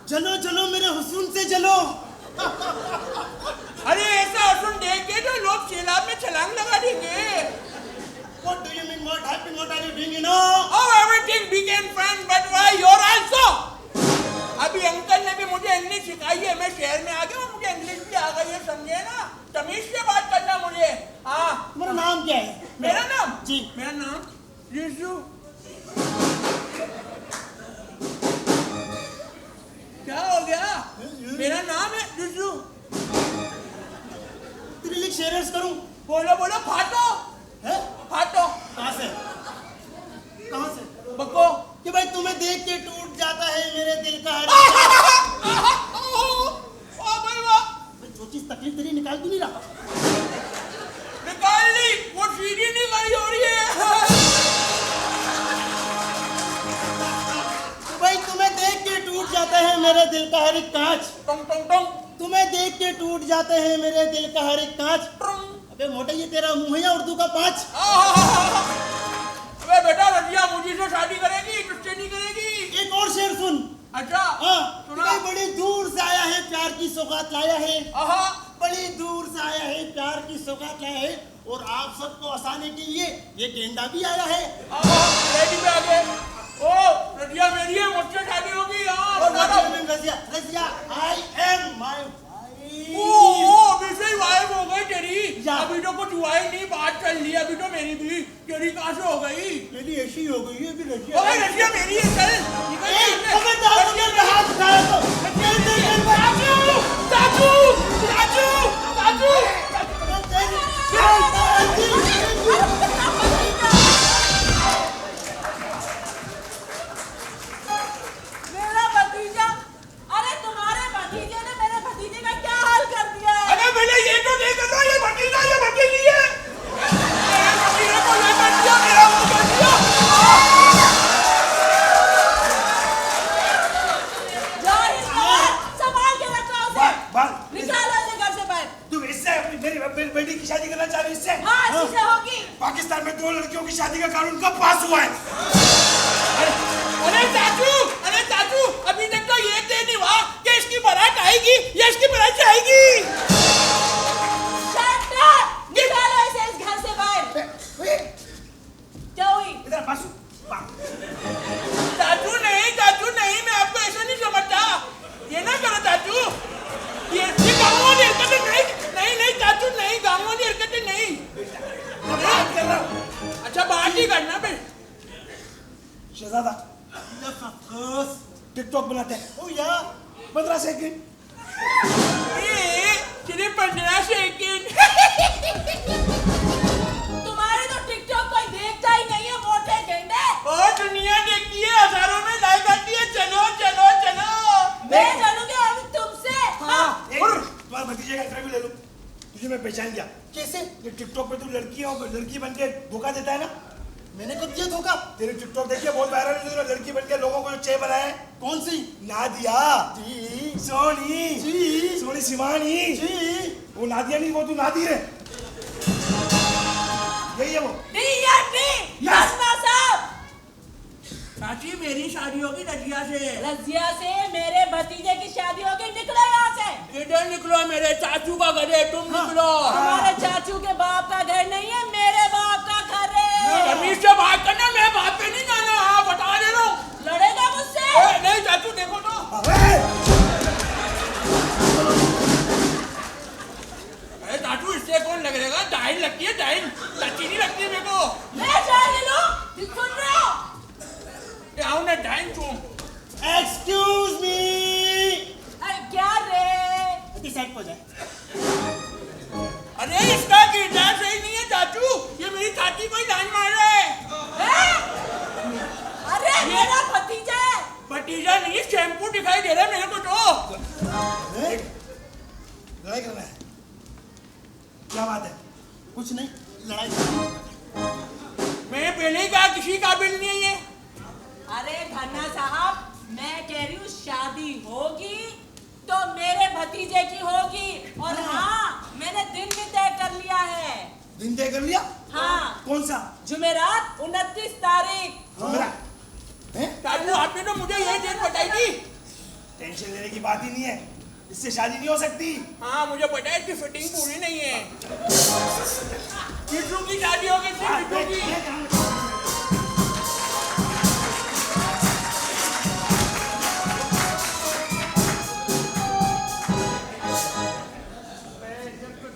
चलो चलो मेरे हुस्न से चलो। अरे ऐसा हुस्न देख के तो लोग सैलाब में छलांग लगा देंगे। What do you mean? What happened? What are you doing? You know? Oh, everything became fun, but why you're also? अभी अंकल ने भी मुझे इंग्लिश सिखाई है। मैं शहर में आ गया हूँ, मुझे इंग्लिश भी आ गई है, समझे ना? तमीज से बात करना मुझे। हाँ। तुम्हारा नाम क्या है? मेरा नाम? जी। मेरा नाम रिजू। क्या हो गया? मेरा नाम है रिजू। तेरे लिए शेयर्स करूं? बोलो बोलो, फाटो है? फाटो। कहाँ से? कहाँ से? बको कि भाई तुम्हें देख के टूट जाता है मेरे दिल का हर। जो चीज तकलीफ तेरी निकाल भी नहीं रहा। निकाल ली, वो सीढ़ी निकाली हो रही है। भाई तुम्हें देख के टूट जाता है मेरे दिल का हर एक कांच। टंग टंग टंग। तुम्हें देख के टूट जाते हैं मेरे दिल का हर एक कांच। अबे मोटे ये तेरा मुंह है या उर्दू का पाँच? अबे बेटा रजिया मुझे से शादी करेगी, तुझसे नहीं करेगी। एक और शेर सुन। अच्छा हाँ, सुना। भाई बड़ी दूर से आया है, प्यार की सौगात लाया है। आहा, बड़ी दूर से आया है, प्यार की सौगात लाया है, और आप सबको हंसाने के लिए ये गेंडा भी आया है। आहा, रेडी पे आ गए। ओ रजिया मेरी है, मुझसे शादी होगी। Razia, Razia, I am my wife। अभी से ही वाइफ हो गई तेरी? या। अभी तो कुछ हुआ ही नहीं, बात कर ली। अभी तो मेरी भी, तेरी कहाँ से हो गई? मेरी ऐसी हो गई है, भी ओ रजिया। भाई रजिया मेरी है, चल निकल। खबरदार मुझे पे हाथ उठाया तो। चाचू चाचू चाचू मेरा भतीजा, अरे तुम्हारे भतीजे ने मेरे भतीजे का क्या हाल कर दिया है? अरे भैया ये तो नहीं कर रहा, ये भतीजा ये भतीजी है। मेरे भतीजे को ये कर दिया, मेरा वो कर दिया। जाहिल कौन? संभाल के रखो उसे। बाल निकालो इसे घर से बाहर। तुम इससे अपनी मेरी बेटी की शादी करना चाह रही हो? इससे? हाँ इसी से होगी। पाकिस्तान में 2 लड़कियों की शादी का कानून कब पास हुआ है? अरे चाचू अभी तक तो ये तय नहीं हुआ कि इसकी बारात आएगी या इसकी बारात जाएगी। Shut up! निकालो इसे इस घर से बाहर। क्या हुई? इधर पासू। चाचू नहीं, मैं आपको ऐसा नहीं समझता। ये ना करो चाचू, ये गाँव वाली हरकतें नहीं चाचू, नहीं गाँव वाली हरकतें नहीं। शहजादा टिकटॉक बनाते हैं। ओ या 15 सेकंड। सिर्फ 15 सेकंड। तुम्हारे तो टिकटॉक कोई देखता ही नहीं है, मोटे गेंडे। और दुनिया देखती है, हजारों में लाइक आती है। चलो चलो चलो। मैं चलूंगी अभी तुमसे। हाँ, तुम्हारे भतीजे का इंटरव्यू ले लूं। तुझे मैं पहचान गया। कैसे? ये टिकटॉक पे तू लड़की हो, लड़की बन के धोखा देता है ना। मैंने कब दिया धोखा? तेरे टिकटॉक देखिए बहुत वायरल है, तूने लड़की बन के लोगों को जो चे बनाए। कौन सी? नादिया जी सोनी जी सोनी शिवानी जी। वो नादिया नहीं, वो तू नादिर है। यही है वो। रज़िया साहब, चाची मेरी शादी होगी रजिया से। रज़िया से मेरे भतीजे की शादी होगी, निकलो यहाँ से। इधर निकलो, मेरे चाचू का घर है, तुम निकलो। तुम्हारे चाचू के बाप का घर नहीं है, मेरे बाप का घर है। तमीज से बात करना, मैं बात पे नहीं जाना। हाँ बता दे रहा हूँ। लड़ेगा मुझसे? नहीं चाचू देखो तो। अरे चाचू इससे कौन लग रहेगा? डाइन लगती है, डाइन। चाची नहीं लगती मेरे को। मैं जाहिल हूँ, सुन रहे हो? आओ ना डाइन तुम। Excuse me. अरे क्या रे? साइड हो जाए। अरे इसका किरदार सही नहीं है चाचू, ये मेरी चाची को ही जान मार रहा है। अरे मेरा भतीजा है। भतीजा नहीं, शैम्पू दिखाई दे रहा है मेरे को तो। लड़ाई करना है? क्या बात है? कुछ नहीं, लड़ाई। मैं पहले ही कहा किसी काबिल नहीं है ये। अरे धन्ना साहब, मैं कह रही हूँ शादी होगी तो मेरे भतीजे की होगी। और हाँ, मैंने दिन भी तय कर लिया है। दिन तय कर लिया? हाँ, कौन सा? जुमेरात 29 तारीख। चाचू आपने तो मुझे यही डेट बताई थी। टेंशन लेने की बात ही नहीं है, इससे शादी नहीं हो सकती। हाँ मुझे पता है कि फिटिंग पूरी नहीं है। बिट्टू की शादी होगी, बिट्टू की।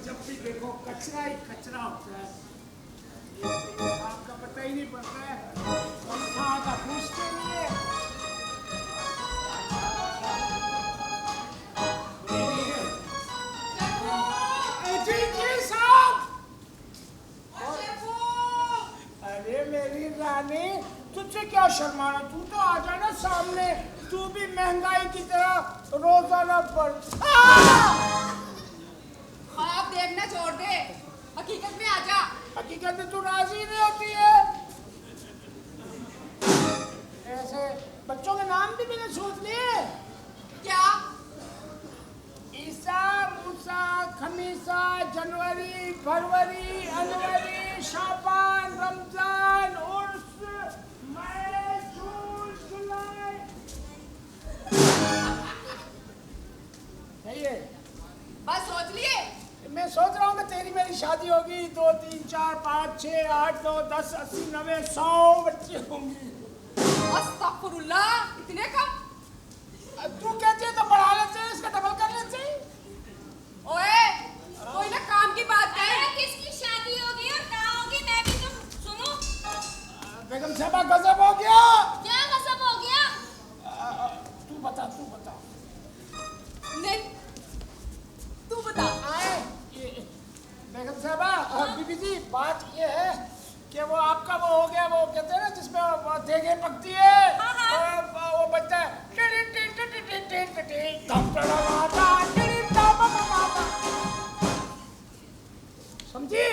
जब भी देखो कचरा ही कचरा होता है। आपका पता ही नहीं पड़ता है, कहाँ का पूछते नहीं है। जी साहब। अरे मेरी रानी, तुझसे क्या शर्माना, तू तो आ जाना सामने। तू भी महंगाई की तरह रोजाना बढ़। ख्वाब देखना छोड़ दे, हकीकत में आ जा। हकीकत में तू राजी नहीं होती है। ऐसे बच्चों के नाम भी मैंने सोच लिए। क्या? ईसा, मूसा, खमीसा, जनवरी, फरवरी, अनवरी, शाबान, रमजान, उर्स, मई, जून, जुलाई। सही है? बस सोच लिए? मैं सोच रहा हूँ कि तेरी मेरी शादी होगी, 2, 3, 4, 5, 6, 8, 9, 10, 80, 90, 100 बच्चे होंगी। अस्तगफुरुल्लाह, इतने कम? तू कहती है तो बढ़ा लेते हैं, इसका डबल कर लेते हैं। ओए, कोई ना काम की बात कर। किसकी शादी होगी और कहाँ होगी, मैं भी तो सुनूं। बेगम साहबा गजब हो गया। क्या गजब हो गया? तू बता। नहीं, तू बता। बेगम साहबा, बीबी जी, बात ये है कि वो आपका वो हो गया, वो कहते हैं ना जिसमें देगे पकती है। वो बच्चा समझी?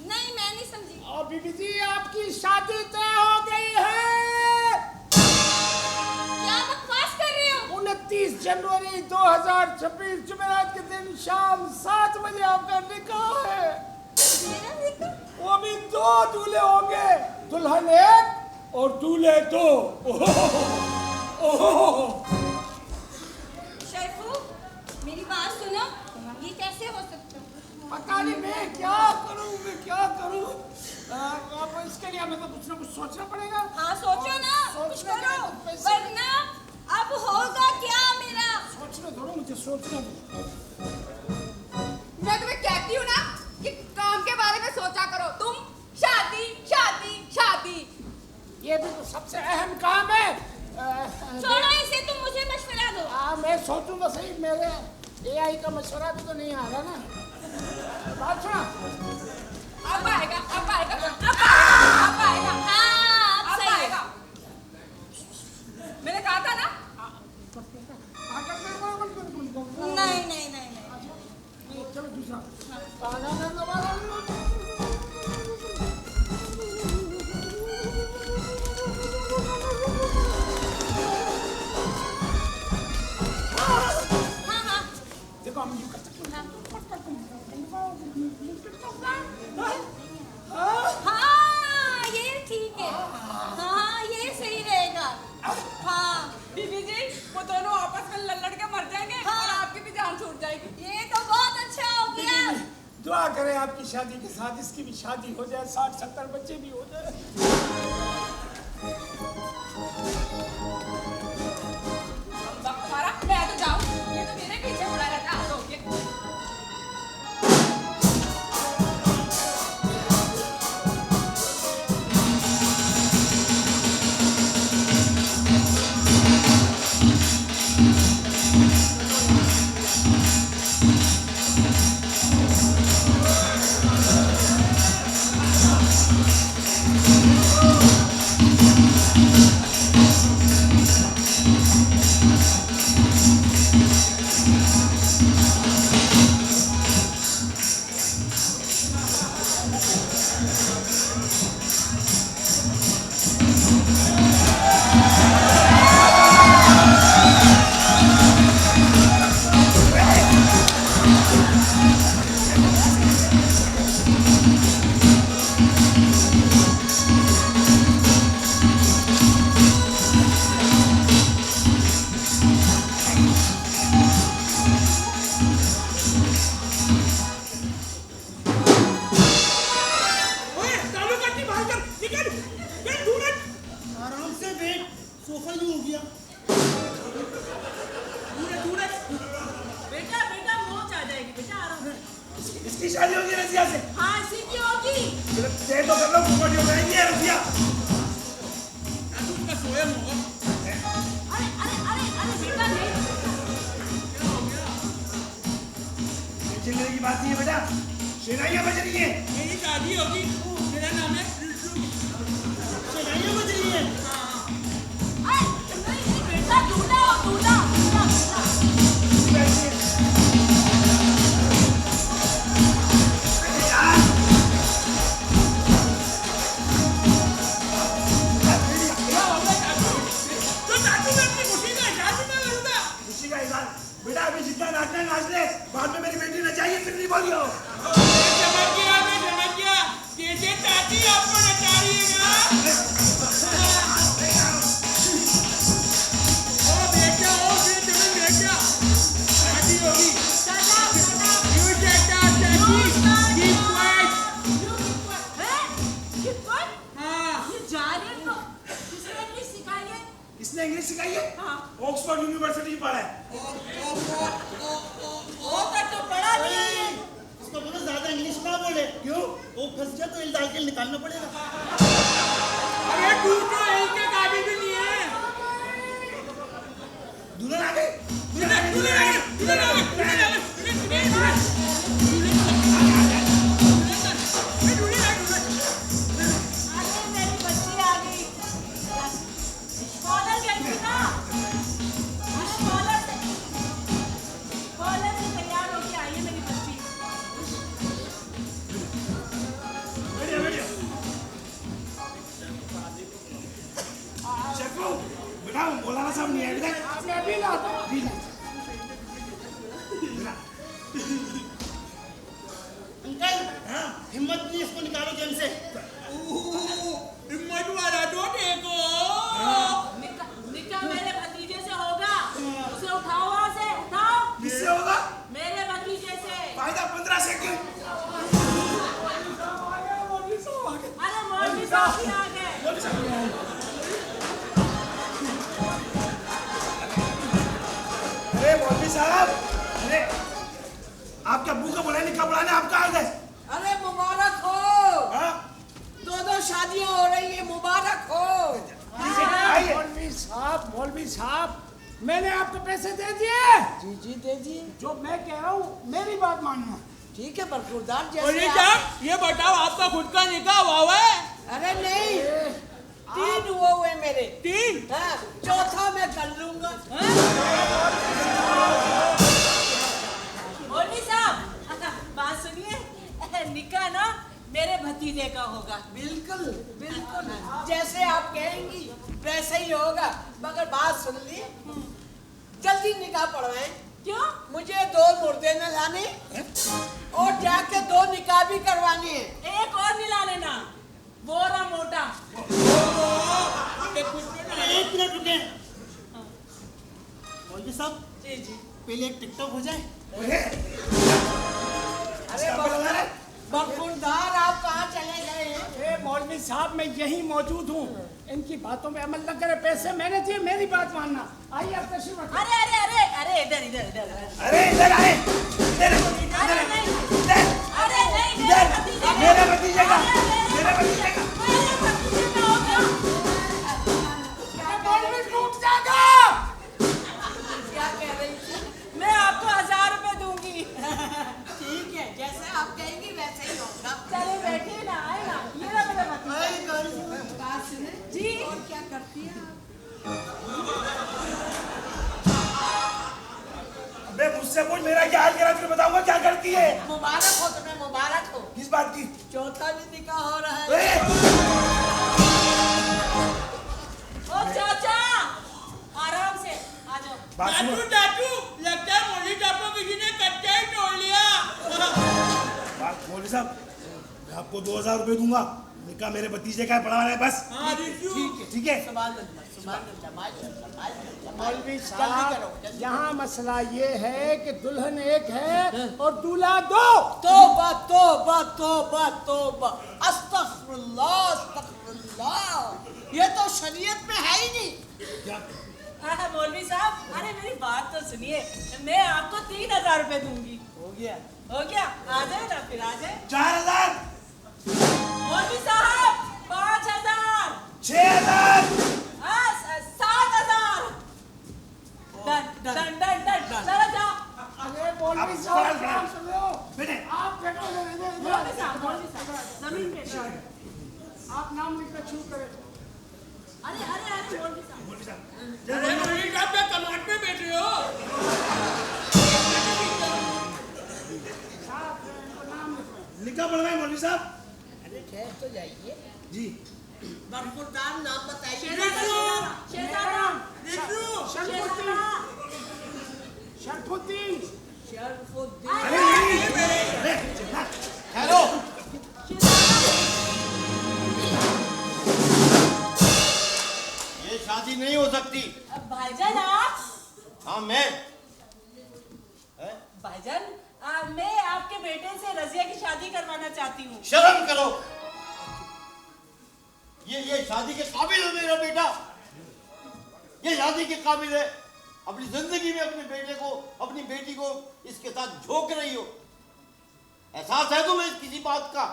नहीं मैं नहीं समझी। और बीबी जी, आपकी शादी तय हो गई है। क्या बकवास कर रहे हो? 29 जनवरी 2026 जुमेरात के दिन शाम 7 बजे आपका निकाह है। मेरा निकाह? वो भी 2 दूल्हे होंगे, दुल्हन 1 और दूल्हे 2। शैफू, मेरी बात सुनो, ये कैसे हो सकता है? पता नहीं मैं क्या करूं। अब इसके लिए हमें तो कुछ ना कुछ सोचना पड़ेगा। हाँ सोचो ना, कुछ करो, वरना अब होगा क्या मेरा? सोचने दो मुझे, सोचने दो। मैं तुम्हें कहती हूँ ना कि काम के बारे में सोचा करो। तुम शादी शादी शादी, ये भी तो सबसे अहम काम है। छोड़ो इसे, तुम मुझे मशवरा दो। मैं सोचूंगा सही, मेरे AI का मशवरा भी तो नहीं आ रहा ना। बात सुना, अब आएगा, अब आएगा, अब आएगा। हाँ, अब अब सही है। आएगा। मैंने कहा था ना। नहीं नहीं नहीं नहीं। चलो दूसरा। हाँ हाँ देखो हम यूं कर सकते हैं। हाँ, ये ठीक है। हाँ, ये सही रहेगा। हाँ बीबी जी, वो दोनों आपस में लड़ के मर जाएंगे और आपकी भी जान छूट जाएगी। ये तो बहुत अच्छा हो गया। दुआ करें आपकी शादी के साथ इसकी भी शादी हो जाए, 60-70 बच्चे भी हो जाए। वक्त हमारा, मैं तो जाऊं, ये तो मेरे पीछे पड़ा रहता है। रोकिए। आराम से बैठ, सोफा यूं हो गया। बेटा बेटा मोच आ जाएगी बेटा, आराम से। इसकी शादी होगी रजिया से। हाँ इसी की होगी। दे तो कर लो, फुफड़ हो जाएंगी ये रजिया। उसका स्वयं होगा। अरे अरे अरे अरे बेटा नहीं। चिल्लने की बात नहीं है बेटा, शेराइयाँ बज रही है। मेरी शादी होगी, मेरा नाम है ऋषु। शनाइयाँ बज रही हैं। अरे नहीं नहीं बेटा, दूल्हा हो दूल्हा, दूल्हा दूल्हा। तो चाचू मैं अपनी खुशी का इजहार भी ना करूँगा। खुशी का इजहार बेटा, अभी जितना नाचना है नाच ले, बाद में मेरी बेटी नचाइए फिर नहीं बोलियो। मैं समझ गया। जैसे चाची आपको नचा रही है ना। ओ बेटा, शादी होगी। You shut up, चाची। Keep quiet। हाँ। ये जा रहे हैं तो किसने इंग्लिश सिखाई है? इसने इंग्लिश सिखाई है? हाँ। ऑक्सफोर्ड यूनिवर्सिटी में पढ़ा है। वो तक तो पढ़ा नहीं है। इसको बोलो ज्यादा इंग्लिश ना बोले। क्यों? वो फंस गया तो इल डाल के निकालना पड़ेगा। अरे तू तो एक के काबिल भी नहीं है। दुल्हन आ गई। अरे मेरी बच्ची आ गई। कॉलर गई थी ना। कॉलर से तैयार होके आई है मेरी बच्ची। बैठिए। शेफू, बेटा मौलाना साहब नहीं आए अभी तक। मैं भी लाता हूँ। अंकल, हिम्मत नहीं, इसको निकालो जेल से। हिम्मत वाला तो देखो। निकाह मेरे भतीजे से होगा। उसे उठाओ वहाँ से, उठाओ। किससे होगा? मेरे भतीजे से। फायदा 15 सेकंड। अरे मौलवी साहब भी आ गए। अरे मौलवी साहब, अरे आपके अब्बू का बुलाने कब बुलाने आप कहाँ गए? अरे मुबारक हो। हाँ? 2 शादियां हो रही है, मुबारक हो। साहब, मैंने आपको पैसे दे दिए। जी जी दे दिए। जो मैं कह रहा हूँ मेरी बात मानना। ठीक है बरखुरदार, जैसे मौलवी आप... साहब ये बताओ आपका खुद का निकाह हुआ है? अरे नहीं, 3 हुए मेरे। 3? हाँ, चौथा मैं कर लूंगा। मौलवी साहब बात सुनिए, निकाह ना मेरे भतीजे का होगा। बिल्कुल बिल्कुल, जैसे आप कहेंगी वैसे ही होगा। मगर बात सुन ली, जल्दी निकाह पढ़वाएं। क्यों? मुझे 2 मुर्दे न लाने और जाके 2 निकाह भी करवानी है। एक और मिला लेना, बोरा मोटा। एक मिनट रुके मौलवी साहब, जी जी। पहले एक टिकटॉक हो जाए। अरे बरखुरदार, आप कहाँ चले गए हैं? मौलवी साहब, मैं यही मौजूद हूँ। इनकी बातों में अमल न करे, पैसे मैंने दिए, मेरी बात मानना। आइए आप तशरीफ रखिए। अरे अरे अरे अरे इधर इधर इधर। अरे इधर आए, अरे नहीं, अरे नहीं, मेरे भतीजे का, मेरे भतीजे का। मेरे भतीजे का हो गया। मौलवी टूट जाएगा। क्या कह रही थी? मैं आपको 1000 रुपए दूंगी। ठीक है, जैसे आप कहेंगी वैसे ही होगा। चले बैठिए ना, आए ना, ये ना मेरा भतीजा। बात सुने जी। और क्या करती है आप? अबे मुझसे पूछ, मेरा क्या हाल करा, तुझे बताऊंगा क्या करती है। मुबारक हो तुम्हें, मुबारक हो। किस बात की? चौथा भी निकाह हो रहा है। ए! ओ चाचा, आराम से आ जाओ। बात सुनो। चाचू लगता है मौलवी साहब को किसी ने कच्चा ही तोड़ लिया। बात मौलवी साहब, मैं आपको 2000 रुपए दूंगा। निकाह मेरे भतीजे का है, पढ़ाना है बस। हाँ रिशु। ठीक है। मौलवी जल्दी साहब, करो, जल्दी यहाँ मसला ये है कि दुल्हन एक है और दूल्हा 2। तौबा तौबा तौबा तौबा, अस्तगफिरुल्लाह अस्तगफिरुल्लाह। ये तो शरीयत में है ही नहीं। हाँ मौलवी साहब, अरे मेरी बात तो सुनिए, मैं आपको 3000 रुपए दूंगी। हो गया। हो गया? आ जाए ना, फिर आ जाए। 4000, मौलवी साहब 5000, 6000, 7000। Done done done done. चलो जाओ। अरे मौलवी आप साहब, पढ़ काम सुन लो। बेटे। आप बैठो, मौलवी साहब जमीन पे जाओ। आप नाम लिखना शुरू करें। अरे अरे अरे मौलवी साहब, मौलवी साहब, अरे मौलवी साहब क्या कमाट में बैठे हो? साहब, इनको नाम लिखना। निकाह पढ़वाए मौलवी साहब। अरे ठहर तो जाइए। जी। बरखुरदार नाम बताइए। शेरजादा, शरफुद्दीन। शरफुद्दीन। अरे नहीं, अरे हेलो, ये शादी नहीं हो सकती। भाईजान आप? हाँ मैं। भाईजान मैं आपके बेटे से रजिया की शादी करवाना चाहती हूँ। शर्म करो, ये शादी के काबिल है मेरा बेटा। ये शादी के काबिल है। अपनी जिंदगी में अपने बेटे को, अपनी बेटी को इसके साथ झोंक रही हो। एहसास है तुम्हें किसी बात का?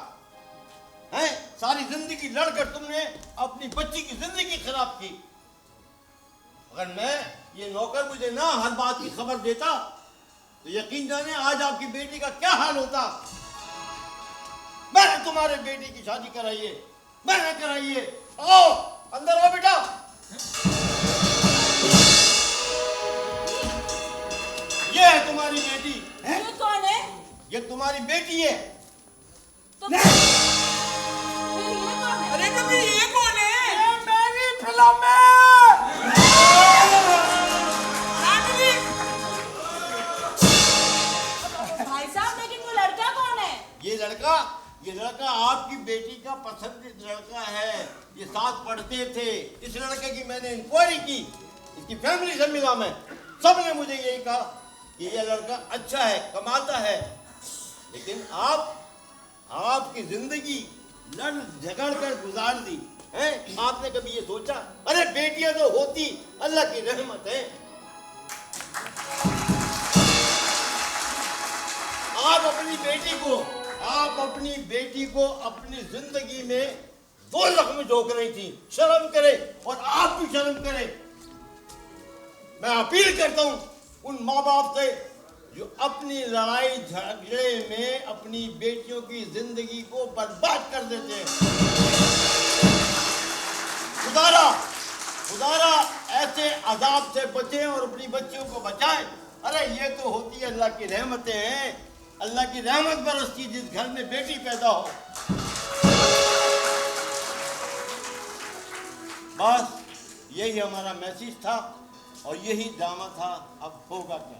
हैं? सारी जिंदगी लड़कर तुमने अपनी बच्ची की जिंदगी खराब की। अगर मैं ये नौकर मुझे ना हर बात की खबर देता तो यकीन जाने आज आपकी बेटी का क्या हाल होता। मैंने तुम्हारे बेटी की शादी कराई है, मैंने कराई है। आओ अंदर आओ बेटा। ये है तुम्हारी बेटी। ये कौन है? ये तुम्हारी बेटी है। तो फिर ये कौन है? अरे तो फिर ये कौन है? ये मेरी फिल्म है। भाई साहब लेकिन वो लड़का कौन है? ये लड़का आपकी बेटी का पसंदीदा लड़का है। ये साथ पढ़ते थे। इस लड़के की मैंने इंक्वायरी की, इसकी फैमिली से मिला मैं। सबने मुझे यही कहा कि ये लड़का अच्छा है, कमाता है। लेकिन आपकी जिंदगी लड़ झगड़ कर गुजार दी है। आपने कभी ये सोचा? अरे बेटियां तो होती अल्लाह की रहमत है। आप अपनी बेटी को अपनी जिंदगी में 2 लाख में झोंक रही थी। शर्म करे, और आप भी शर्म करें। मैं अपील करता हूँ उन माँ बाप से जो अपनी लड़ाई झगड़े में अपनी बेटियों की जिंदगी को बर्बाद कर देते हैं। खुदारा ऐसे अजाब से बचें और अपनी बच्चियों को बचाएं। अरे ये तो होती है अल्लाह की रहमतें हैं। अल्लाह की रहमत बरसती जिस घर में बेटी पैदा हो। बस यही हमारा मैसेज था और यही ड्रामा था। अब होगा क्या?